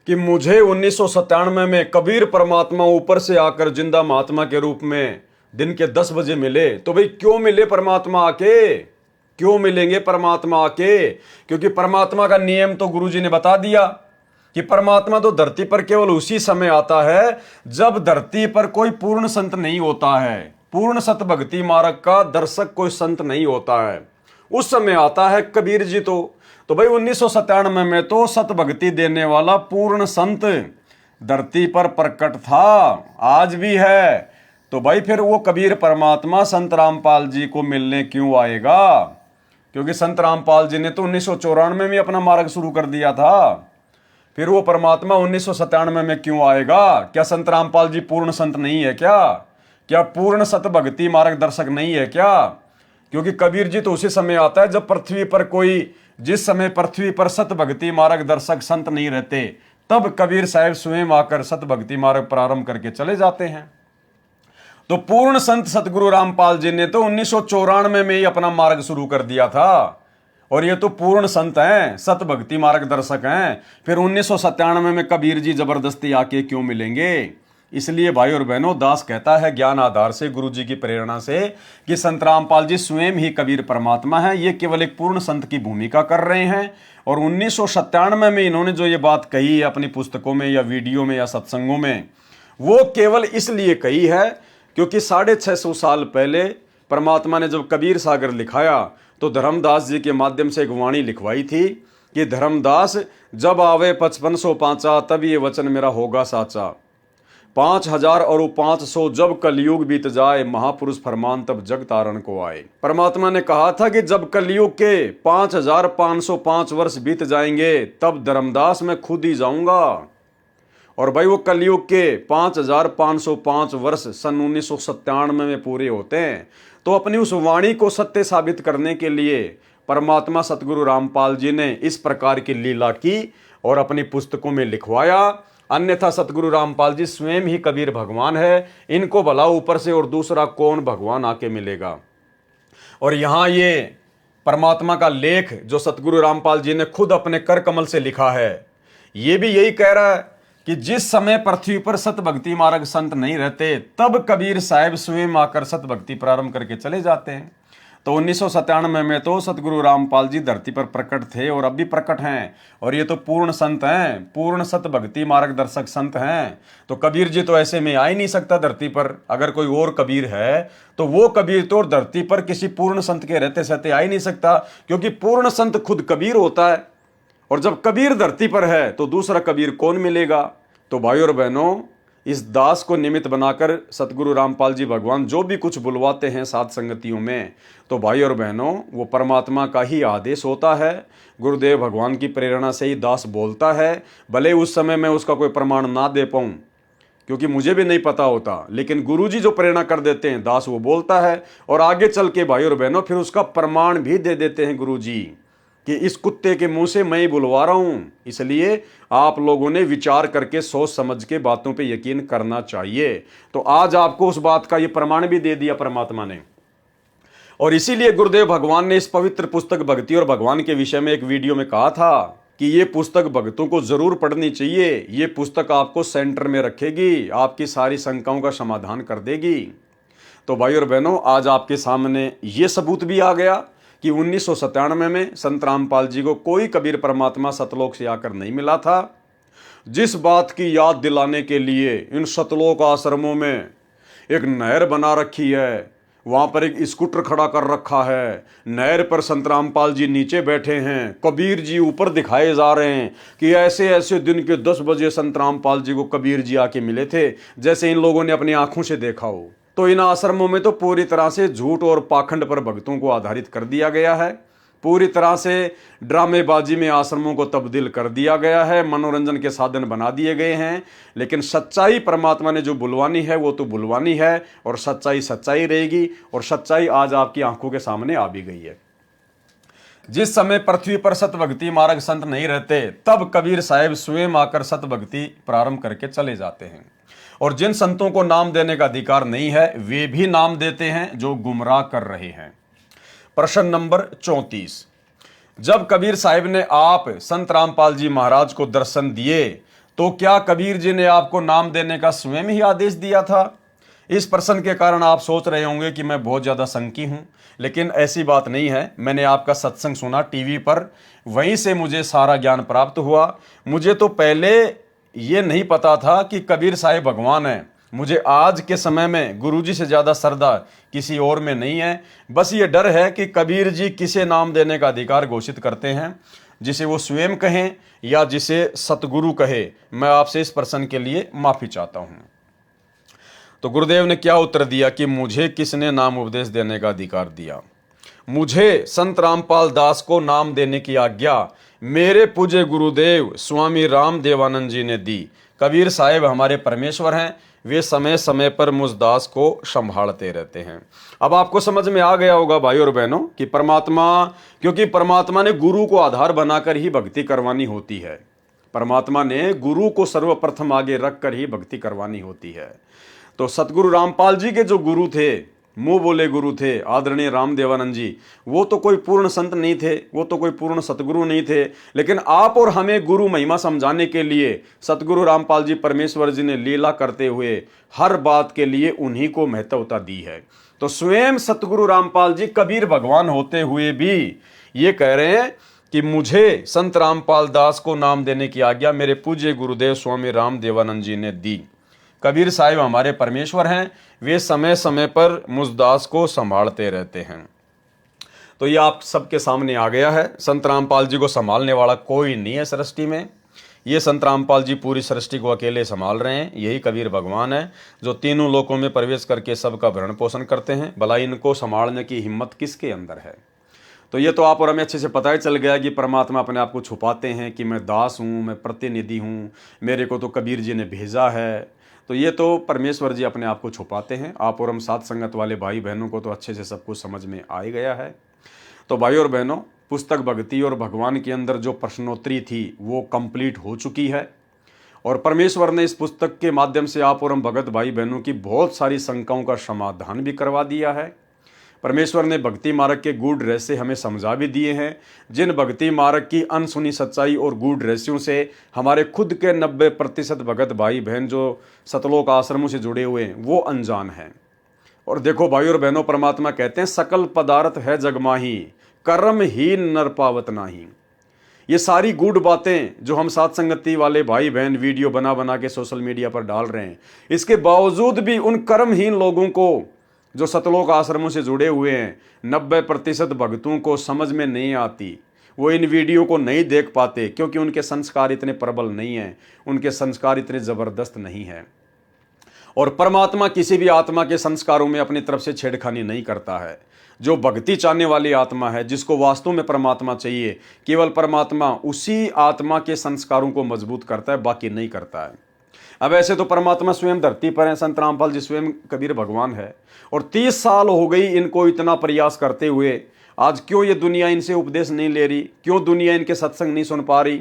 A: कि मुझे 1997 में कबीर परमात्मा ऊपर से आकर जिंदा महात्मा के रूप में दिन के 10 बजे मिले। तो भाई क्यों मिले परमात्मा आके? क्यों मिलेंगे परमात्मा आके? क्योंकि परमात्मा का नियम तो गुरुजी ने बता दिया कि परमात्मा तो धरती पर केवल उसी समय आता है जब धरती पर कोई पूर्ण संत नहीं होता है, पूर्ण सत भक्ति मार्ग का दर्शक कोई संत नहीं होता है, उस समय आता है कबीर जी। तो भाई 1997 में तो सत भक्ति देने वाला पूर्ण संत धरती पर प्रकट था, आज भी है। तो भाई फिर वो कबीर परमात्मा संत रामपाल जी को मिलने क्यों आएगा? क्योंकि संत रामपाल जी ने तो 1994 में अपना मार्ग शुरू कर दिया था। फिर वो परमात्मा 1997 में क्यों आएगा? क्या संत रामपाल जी पूर्ण संत नहीं है क्या? क्या पूर्ण सत भक्ति मार्ग दर्शक नहीं है क्या? क्योंकि कबीर जी तो उसी समय आता है जब पृथ्वी पर जिस समय पृथ्वी पर सत भक्ति मार्ग दर्शक संत नहीं रहते, तब कबीर साहब स्वयं आकर सत भक्ति मार्ग प्रारंभ करके चले जाते हैं। तो पूर्ण संत सतगुरु रामपाल जी ने तो 1994 में ही अपना मार्ग शुरू कर दिया था और ये तो पूर्ण संत हैं, सत भक्ति मार्ग दर्शक हैं। फिर 1997 में कबीर जी जबरदस्ती आके क्यों मिलेंगे? इसलिए भाई और बहनों दास कहता है ज्ञान आधार से, गुरु जी की प्रेरणा से, कि संत रामपाल जी स्वयं ही कबीर परमात्मा है। ये केवल एक पूर्ण संत की भूमिका कर रहे हैं और 1997 में इन्होंने जो ये बात कही है अपनी पुस्तकों में या वीडियो में या सत्संगों में, वो केवल इसलिए कही है क्योंकि 650 साल पहले परमात्मा ने जब कबीर सागर लिखाया तो धर्मदास जी के माध्यम से एक वाणी लिखवाई थी कि धर्मदास जब आवे 5500 पांचा, तब ये वचन मेरा होगा साचा। 5000 और 500 जब कलयुग बीत जाए, महापुरुष फरमान तब जग तारण को आए। परमात्मा ने कहा था कि जब कलयुग के 5505 वर्ष बीत जाएंगे, तब धर्मदास मैं खुद ही जाऊंगा। और भाई वो कलयुग के 5505 वर्ष सन 1997 में पूरे होते हैं। तो अपनी उस वाणी को सत्य साबित करने के लिए परमात्मा सतगुरु रामपाल जी ने इस प्रकार की लीला की और अपनी पुस्तकों में लिखवाया। अन्यथा सतगुरु रामपाल जी स्वयं ही कबीर भगवान है, इनको भला ऊपर से और दूसरा कौन भगवान आके मिलेगा। और यहाँ ये परमात्मा का लेख जो सतगुरु रामपाल जी ने खुद अपने कर कमल से लिखा है, ये भी यही कह रहा है कि जिस समय पृथ्वी पर सत भक्ति मार्ग संत नहीं रहते, तब कबीर साहब स्वयं आकर सत भक्ति प्रारंभ करके चले जाते हैं। तो 1997 में तो सतगुरु रामपाल जी धरती पर प्रकट थे और अब भी प्रकट हैं, और ये तो पूर्ण संत हैं, पूर्ण सत भक्ति मार्गदर्शक संत हैं। तो कबीर जी तो ऐसे में आ ही नहीं सकता धरती पर। अगर कोई और कबीर है तो वो कबीर तो धरती पर किसी पूर्ण संत के रहते सहते आ ही नहीं सकता, क्योंकि पूर्ण संत खुद कबीर होता है। और जब कबीर धरती पर है तो दूसरा कबीर कौन मिलेगा? तो भाई और बहनों, इस दास को निमित्त बनाकर सतगुरु रामपाल जी भगवान जो भी कुछ बुलवाते हैं साध संगतियों में, तो भाई और बहनों वो परमात्मा का ही आदेश होता है। गुरुदेव भगवान की प्रेरणा से ही दास बोलता है। भले उस समय मैं उसका कोई प्रमाण ना दे पाऊँ, क्योंकि मुझे भी नहीं पता होता, लेकिन गुरुजी जो प्रेरणा कर देते हैं, दास वो बोलता है और आगे चल के भाई और बहनों फिर उसका प्रमाण भी दे देते हैं गुरुजी कि इस कुत्ते के मुंह से मैं ही बुलवा रहा हूं। इसलिए आप लोगों ने विचार करके सोच समझ के बातों पे यकीन करना चाहिए। तो आज आपको उस बात का ये प्रमाण भी दे दिया परमात्मा ने। और इसीलिए गुरुदेव भगवान ने इस पवित्र पुस्तक भक्ति और भगवान के विषय में एक वीडियो में कहा था कि ये पुस्तक भक्तों को जरूर पढ़नी चाहिए। ये पुस्तक आपको सेंटर में रखेगी, आपकी सारी शंकाओं का समाधान कर देगी। तो भाई और बहनों, आज आपके सामने ये सबूत भी आ गया कि 1997 में संत रामपाल जी को कोई कबीर परमात्मा सतलोक से आकर नहीं मिला था। जिस बात की याद दिलाने के लिए इन सतलोक आश्रमों में एक नहर बना रखी है, वहां पर एक स्कूटर खड़ा कर रखा है, नहर पर संत रामपाल जी नीचे बैठे हैं, कबीर जी ऊपर दिखाए जा रहे हैं कि ऐसे ऐसे दिन के 10 बजे संत रामपाल जी को कबीर जी आके मिले थे, जैसे इन लोगों ने अपनी आंखों से देखा हो। तो इन आश्रमों में तो पूरी तरह से झूठ और पाखंड पर भक्तों को आधारित कर दिया गया है। पूरी तरह से ड्रामेबाजी में आश्रमों को तब्दील कर दिया गया है, मनोरंजन के साधन बना दिए गए हैं। लेकिन सच्चाई परमात्मा ने जो बुलवानी है वो तो बुलवानी है, और सच्चाई सच्चाई रहेगी। और सच्चाई आज आपकी आंखों के सामने आ भी गई है। जिस समय पृथ्वी पर सत भक्ति मार्ग संत नहीं रहते, तब कबीर साहब स्वयं आकर सत भक्ति प्रारंभ करके चले जाते हैं। और जिन संतों को नाम देने का अधिकार नहीं है, वे भी नाम देते हैं जो गुमराह कर रहे हैं। प्रश्न नंबर 34, जब कबीर साहिब ने आप संत रामपाल जी महाराज को दर्शन दिए, तो क्या कबीर जी ने आपको नाम देने का स्वयं ही आदेश दिया था? इस प्रश्न के कारण आप सोच रहे होंगे कि मैं बहुत ज़्यादा शंकी हूं, लेकिन ऐसी बात नहीं है। मैंने आपका सत्संग सुना टीवी पर, वहीं से मुझे सारा ज्ञान प्राप्त हुआ। मुझे तो पहले ये नहीं पता था कि कबीर साहिब भगवान है। मुझे आज के समय में गुरुजी से ज़्यादा श्रद्धा किसी और में नहीं है। बस ये डर है कि कबीर जी किसे नाम देने का अधिकार घोषित करते हैं, जिसे वो स्वयं कहें या जिसे सतगुरु कहे। मैं आपसे इस प्रश्न के लिए माफ़ी चाहता हूँ। तो गुरुदेव ने क्या उत्तर दिया कि मुझे किसने नाम उपदेश देने का अधिकार दिया? मुझे संत रामपाल दास को नाम देने की आज्ञा मेरे पूज्य गुरुदेव स्वामी राम देवानंद जी ने दी। कबीर साहिब हमारे परमेश्वर हैं, वे समय समय पर मुझ दास को संभालते रहते हैं। अब आपको समझ में आ गया होगा भाई और बहनों कि क्योंकि परमात्मा ने गुरु को आधार बनाकर ही भक्ति करवानी होती है। परमात्मा ने गुरु को सर्वप्रथम आगे रखकर ही भक्ति करवानी होती है। तो सतगुरु रामपाल जी के जो गुरु थे, मुंह बोले गुरु थे, आदरणीय राम देवानंद जी, वो तो कोई पूर्ण संत नहीं थे, वो तो कोई पूर्ण सतगुरु नहीं थे। लेकिन आप और हमें गुरु महिमा समझाने के लिए सतगुरु रामपाल जी परमेश्वर जी ने लीला करते हुए हर बात के लिए उन्हीं को महत्वता दी है। तो स्वयं सतगुरु रामपाल जी कबीर भगवान होते हुए भी ये कह रहे हैं कि मुझे संत रामपाल दास को नाम देने की आज्ञा मेरे पूज्य गुरुदेव स्वामी राम देवानंद जी ने दी। कबीर साहिब हमारे परमेश्वर हैं, वे समय समय पर मुझ दास को संभालते रहते हैं। तो ये आप सबके सामने आ गया है। संत रामपाल जी को संभालने वाला कोई नहीं है सृष्टि में। ये संत रामपाल जी पूरी सृष्टि को अकेले संभाल रहे हैं। यही कबीर भगवान है जो तीनों लोकों में प्रवेश करके सबका भरण पोषण करते हैं। भला इनको संभालने की हिम्मत किसके अंदर है? तो ये तो आप और हमें अच्छे से पता ही चल गया कि परमात्मा अपने आप को छुपाते हैं कि मैं दास हूँ, मैं प्रतिनिधि हूँ, मेरे को तो कबीर जी ने भेजा है। तो ये तो परमेश्वर जी अपने आप को छुपाते हैं। आप और हम साथ संगत वाले भाई बहनों को तो अच्छे से सब कुछ समझ में आ ही गया है। तो भाई और बहनों, पुस्तक भक्ति और भगवान के अंदर जो प्रश्नोत्तरी थी वो कंप्लीट हो चुकी है, और परमेश्वर ने इस पुस्तक के माध्यम से आप और हम भगत भाई बहनों की बहुत सारी शंकाओं का समाधान भी करवा दिया है। परमेश्वर ने भक्ति मार्ग के गूढ़ रहस्य हमें समझा भी दिए हैं, जिन भक्ति मार्ग की अनसुनी सच्चाई और गूढ़ रहस्यों से हमारे खुद के 90% भगत भाई बहन जो सतलोक आश्रमों से जुड़े हुए हैं वो अनजान हैं। और देखो भाई और बहनों, परमात्मा कहते हैं सकल पदार्थ है जगमाही, कर्म ही नर पावत नाही। ये सारी गूढ़ बातें जो हम साथ संगति वाले भाई बहन वीडियो बना बना के सोशल मीडिया पर डाल रहे हैं, इसके बावजूद भी उन कर्महीन लोगों को जो सतलोक आश्रमों से जुड़े हुए हैं 90% भक्तों को समझ में नहीं आती। वो इन वीडियो को नहीं देख पाते क्योंकि उनके संस्कार इतने प्रबल नहीं हैं, उनके संस्कार इतने ज़बरदस्त नहीं हैं। और परमात्मा किसी भी आत्मा के संस्कारों में अपनी तरफ से छेड़खानी नहीं करता है। जो भक्ति चाहने वाली आत्मा है, जिसको वास्तव में परमात्मा चाहिए, केवल परमात्मा उसी आत्मा के संस्कारों को मजबूत करता है, बाकी नहीं करता है। अब ऐसे तो परमात्मा स्वयं धरती पर है, संत रामपाल जी स्वयं कबीर भगवान है, और 30 साल हो गई इनको इतना प्रयास करते हुए। आज क्यों ये दुनिया इनसे उपदेश नहीं ले रही, क्यों दुनिया इनके सत्संग नहीं सुन पा रही,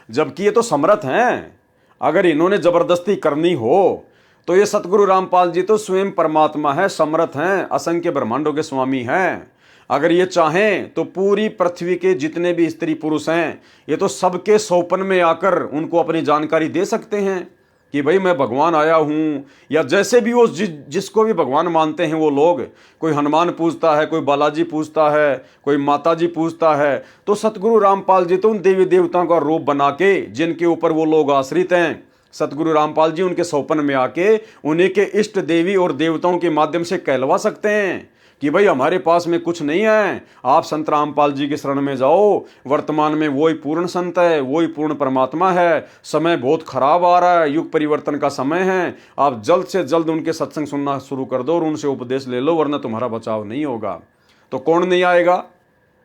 A: जबकि ये तो समर्थ हैं। अगर इन्होंने जबरदस्ती करनी हो तो ये सतगुरु रामपाल जी तो स्वयं परमात्मा है, समर्थ हैं, असंख्य ब्रह्मांडों के स्वामी हैं। अगर ये चाहें तो पूरी पृथ्वी के जितने भी स्त्री पुरुष हैं, ये तो सबके सौपन में आकर उनको अपनी जानकारी दे सकते हैं कि भाई मैं भगवान आया हूँ। या जैसे भी वो जिसको भी भगवान मानते हैं वो लोग, कोई हनुमान पूजता है, कोई बालाजी पूजता है, कोई माता जी पूजता है, तो सतगुरु रामपाल जी तो उन देवी देवताओं का रूप बना के जिनके ऊपर वो लोग आश्रित हैं, सतगुरु रामपाल जी उनके सौपन में आके उन्हीं के इष्ट देवी और देवताओं के माध्यम से कहलवा सकते हैं कि भाई हमारे पास में कुछ नहीं है, आप संत रामपाल जी के शरण में जाओ। वर्तमान में वही पूर्ण संत है, वही पूर्ण परमात्मा है। समय बहुत खराब आ रहा है, युग परिवर्तन का समय है, आप जल्द से जल्द उनके सत्संग सुनना शुरू कर दो और उनसे उपदेश ले लो, वरना तुम्हारा बचाव नहीं होगा। तो कौन नहीं आएगा?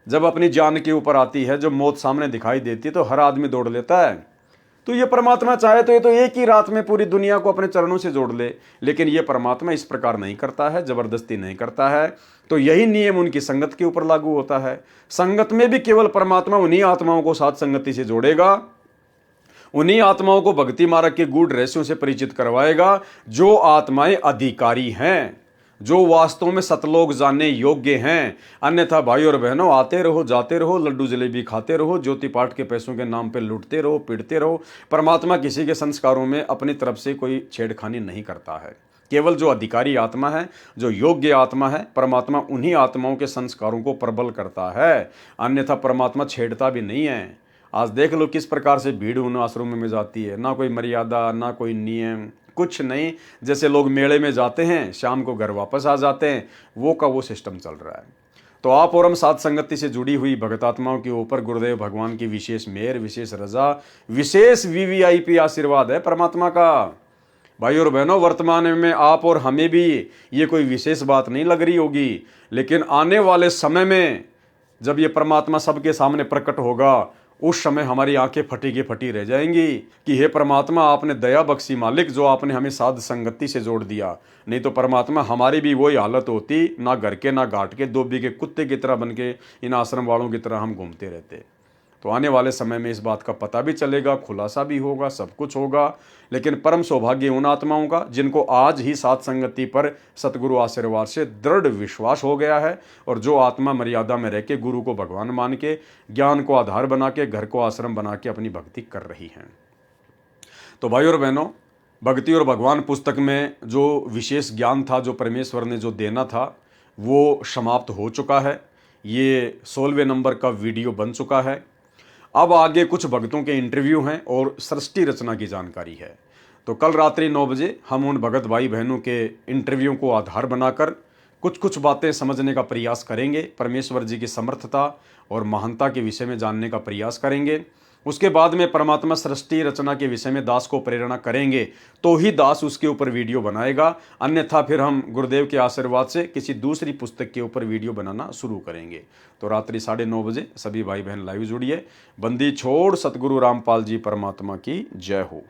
A: जब अपनी जान के ऊपर आती है, जब मौत सामने दिखाई देती है, तो हर आदमी दौड़ लेता है। तो ये परमात्मा चाहे तो ये तो एक ही रात में पूरी दुनिया को अपने चरणों से जोड़ ले, लेकिन ये परमात्मा इस प्रकार नहीं करता है, जबरदस्ती नहीं करता है। तो यही नियम उनकी संगत के ऊपर लागू होता है। संगत में भी केवल परमात्मा उन्हीं आत्माओं को साथ संगति से जोड़ेगा, उन्हीं आत्माओं को भक्ति मार्ग के गूढ़ रहस्यों से परिचित करवाएगा जो आत्माएं अधिकारी हैं, जो वास्तव में सतलोक जानने योग्य हैं। अन्यथा भाई और बहनों, आते रहो जाते रहो, लड्डू जलेबी खाते रहो, ज्योति पाठ के पैसों के नाम पे लूटते रहो, पीटते रहो। परमात्मा किसी के संस्कारों में अपनी तरफ से कोई छेड़खानी नहीं करता है। केवल जो अधिकारी आत्मा है, जो योग्य आत्मा है, परमात्मा उन्हीं आत्माओं के संस्कारों को प्रबल करता है, अन्यथा परमात्मा छेड़ता भी नहीं है। आज देख लो किस प्रकार से भीड़ उन आश्रमों में जाती है, ना कोई मर्यादा, ना कोई नियम, कुछ नहीं। जैसे लोग मेले में जाते हैं, शाम को घर वापस आ जाते हैं, वो का वो सिस्टम चल रहा है। तो आप और हम साथ संगति से जुड़ी हुई भगत आत्माओं के ऊपर गुरुदेव भगवान की विशेष मेहर, विशेष रजा, विशेष वीवीआईपी आशीर्वाद है परमात्मा का। भाई और बहनों, वर्तमान में आप और हमें भी ये कोई विशेष बात नहीं लग रही होगी, लेकिन आने वाले समय में जब ये परमात्मा सबके सामने प्रकट होगा, उस समय हमारी आंखें फटी की फटी रह जाएंगी कि हे परमात्मा, आपने दया बख्शी मालिक, जो आपने हमें साध संगति से जोड़ दिया। नहीं तो परमात्मा हमारी भी वही हालत होती, ना घर के ना घाट के, धोबी के कुत्ते की तरह बन के इन आश्रम वालों की तरह हम घूमते रहते। तो आने वाले समय में इस बात का पता भी चलेगा, खुलासा भी होगा, सब कुछ होगा। लेकिन परम सौभाग्य उन आत्माओं का जिनको आज ही साथ संगति पर सतगुरु आशीर्वाद से दृढ़ विश्वास हो गया है, और जो आत्मा मर्यादा में रह के गुरु को भगवान मान के, ज्ञान को आधार बना के, घर को आश्रम बना के अपनी भक्ति कर रही हैं। तो भाई और बहनों, भक्ति और भगवान पुस्तक में जो विशेष ज्ञान था, जो परमेश्वर ने जो देना था, वो समाप्त हो चुका है। ये 16वें नंबर का वीडियो बन चुका है। अब आगे कुछ भक्तों के इंटरव्यू हैं और सृष्टि रचना की जानकारी है। तो कल रात्रि 9 बजे हम उन भगत भाई बहनों के इंटरव्यू को आधार बनाकर कुछ बातें समझने का प्रयास करेंगे, परमेश्वर जी की समर्थता और महानता के विषय में जानने का प्रयास करेंगे। उसके बाद में परमात्मा सृष्टि रचना के विषय में दास को प्रेरणा करेंगे, तो ही दास उसके ऊपर वीडियो बनाएगा, अन्यथा फिर हम गुरुदेव के आशीर्वाद से किसी दूसरी पुस्तक के ऊपर वीडियो बनाना शुरू करेंगे। तो रात्रि 9:30 बजे सभी भाई बहन लाइव जुड़िए। बंदी छोड़ सतगुरु रामपाल जी परमात्मा की जय हो।